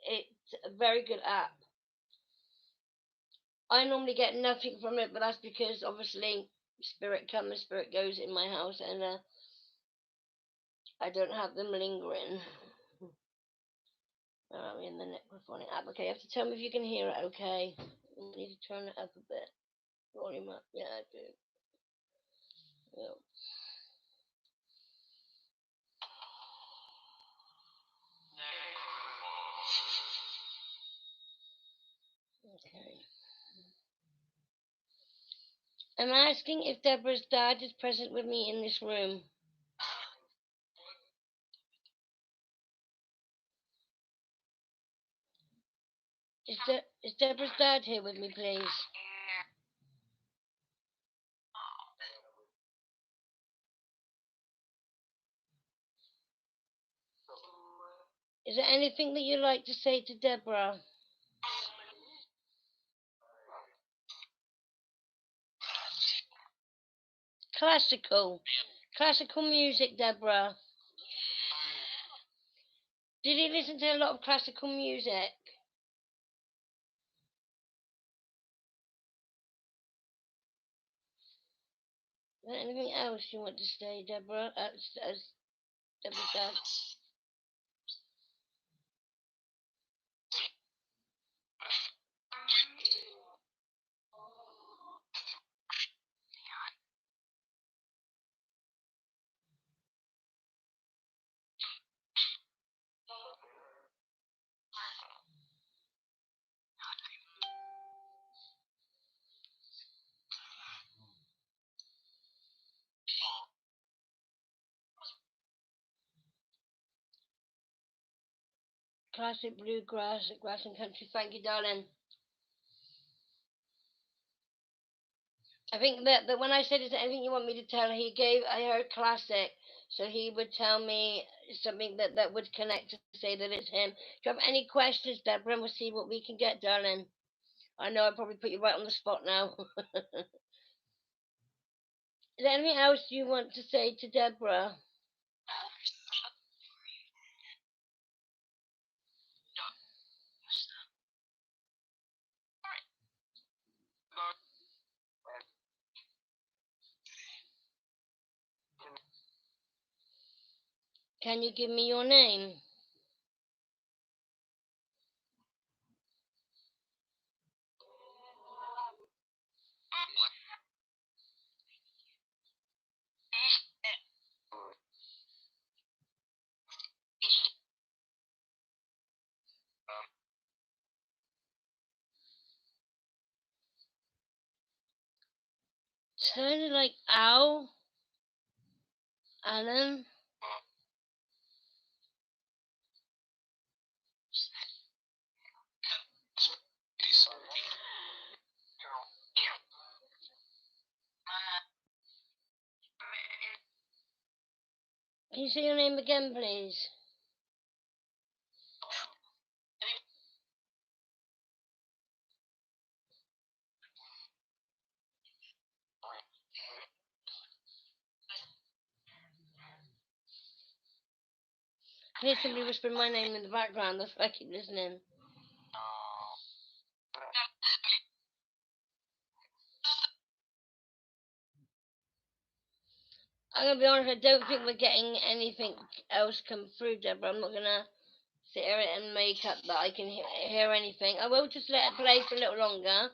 it's a very good app. I normally get nothing from it, but that's because obviously spirit comes, spirit goes in my house, and I don't have them lingering. Where are we in the necrophonic app? Okay, you have to tell me if you can hear it. Okay, I need to turn it up a bit. Volume up. Yeah, I do. Yeah. Okay. I'm asking if Deborah's dad is present with me in this room. Is Deborah's dad here with me, please? Is there anything that you'd like to say to Deborah? Classical. Classical music, Deborah. Did he listen to a lot of classical music? Is there anything else you want to say, Deborah? As Deborah's dad? Classic bluegrass, grass and country. Thank you, darling. I think that when I said, is there anything you want me to tell, I heard classic, so he would tell me something that would connect to say that it's him. Do you have any questions, Deborah? And we'll see what we can get, darling. I know I probably put you right on the spot now. Is there anything else you want to say to Deborah? Can you give me your name? Sounded like Al, Alan. Can you say your name again, please? I hear somebody whispering my name in the background. That's why I keep listening. I'm gonna be honest. I don't think we're getting anything else come through, Deborah. I'm not gonna sit here and make up that I can hear anything. I will just let it play for a little longer,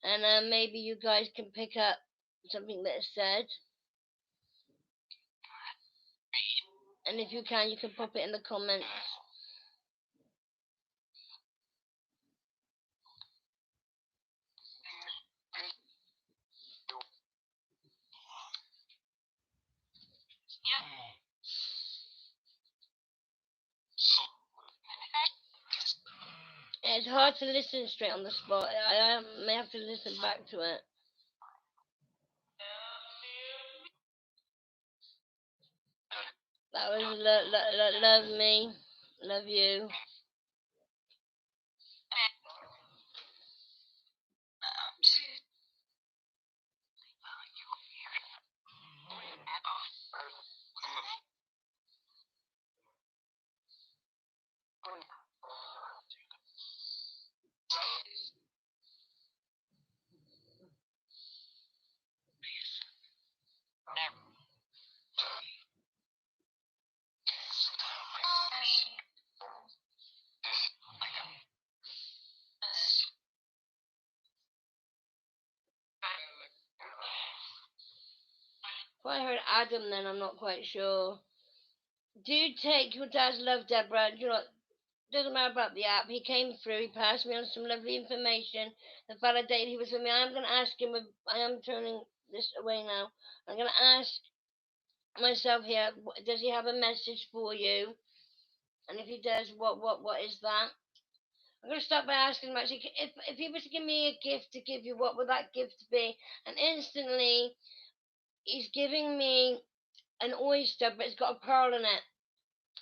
and maybe you guys can pick up something that is said. And if you can, you can pop it in the comments. It's hard to listen straight on the spot. I may have to listen back to it. That was love me, love you. thought I heard Adam then, I'm not quite sure. Do take your dad's love, Deborah. You know, doesn't matter about the app. He came through, he passed me on some lovely information that validated he was with me. I am going to ask him, I am turning this away now. I'm going to ask myself here, does he have a message for you? And if he does, what is that? I'm going to start by asking him actually, if he was to give me a gift to give you, what would that gift be? And instantly, he's giving me an oyster, but it's got a pearl in it.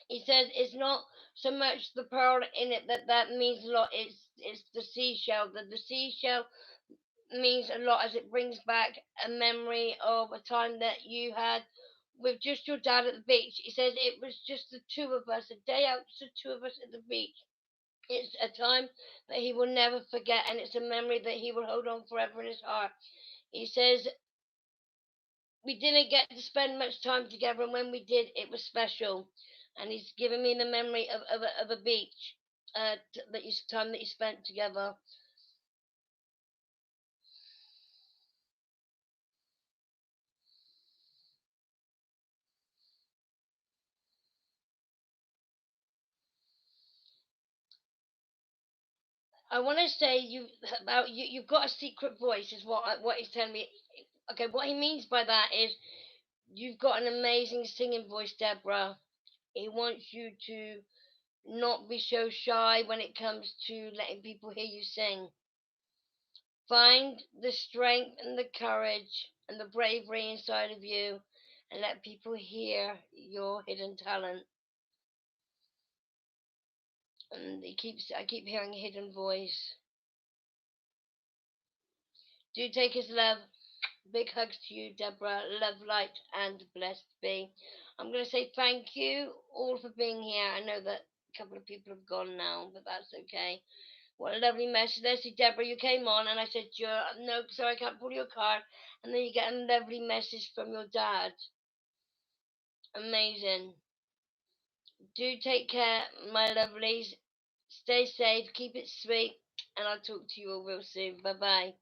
He says it's not so much the pearl in it that means a lot. It's the seashell. The seashell means a lot as it brings back a memory of a time that you had with just your dad at the beach. He says it was just the two of us, a day out, just the two of us at the beach. It's a time that he will never forget, and it's a memory that he will hold on forever in his heart. He says we didn't get to spend much time together, and when we did, it was special. And he's given me the memory of a beach, time that you spent together. I want to say you've got a secret voice, is what he's telling me. Okay, what he means by that is you've got an amazing singing voice, Deborah. He wants you to not be so shy when it comes to letting people hear you sing. Find the strength and the courage and the bravery inside of you and let people hear your hidden talent. And I keep hearing a hidden voice. Do take his love. Big hugs to you, Deborah. Love, light, and blessed be. I'm going to say thank you all for being here. I know that a couple of people have gone now, but that's okay. What a lovely message. There's Deborah, you came on and I said, no, sorry, I can't pull your card. And then you get a lovely message from your dad. Amazing. Do take care, my lovelies. Stay safe, keep it sweet, and I'll talk to you all real soon. Bye bye.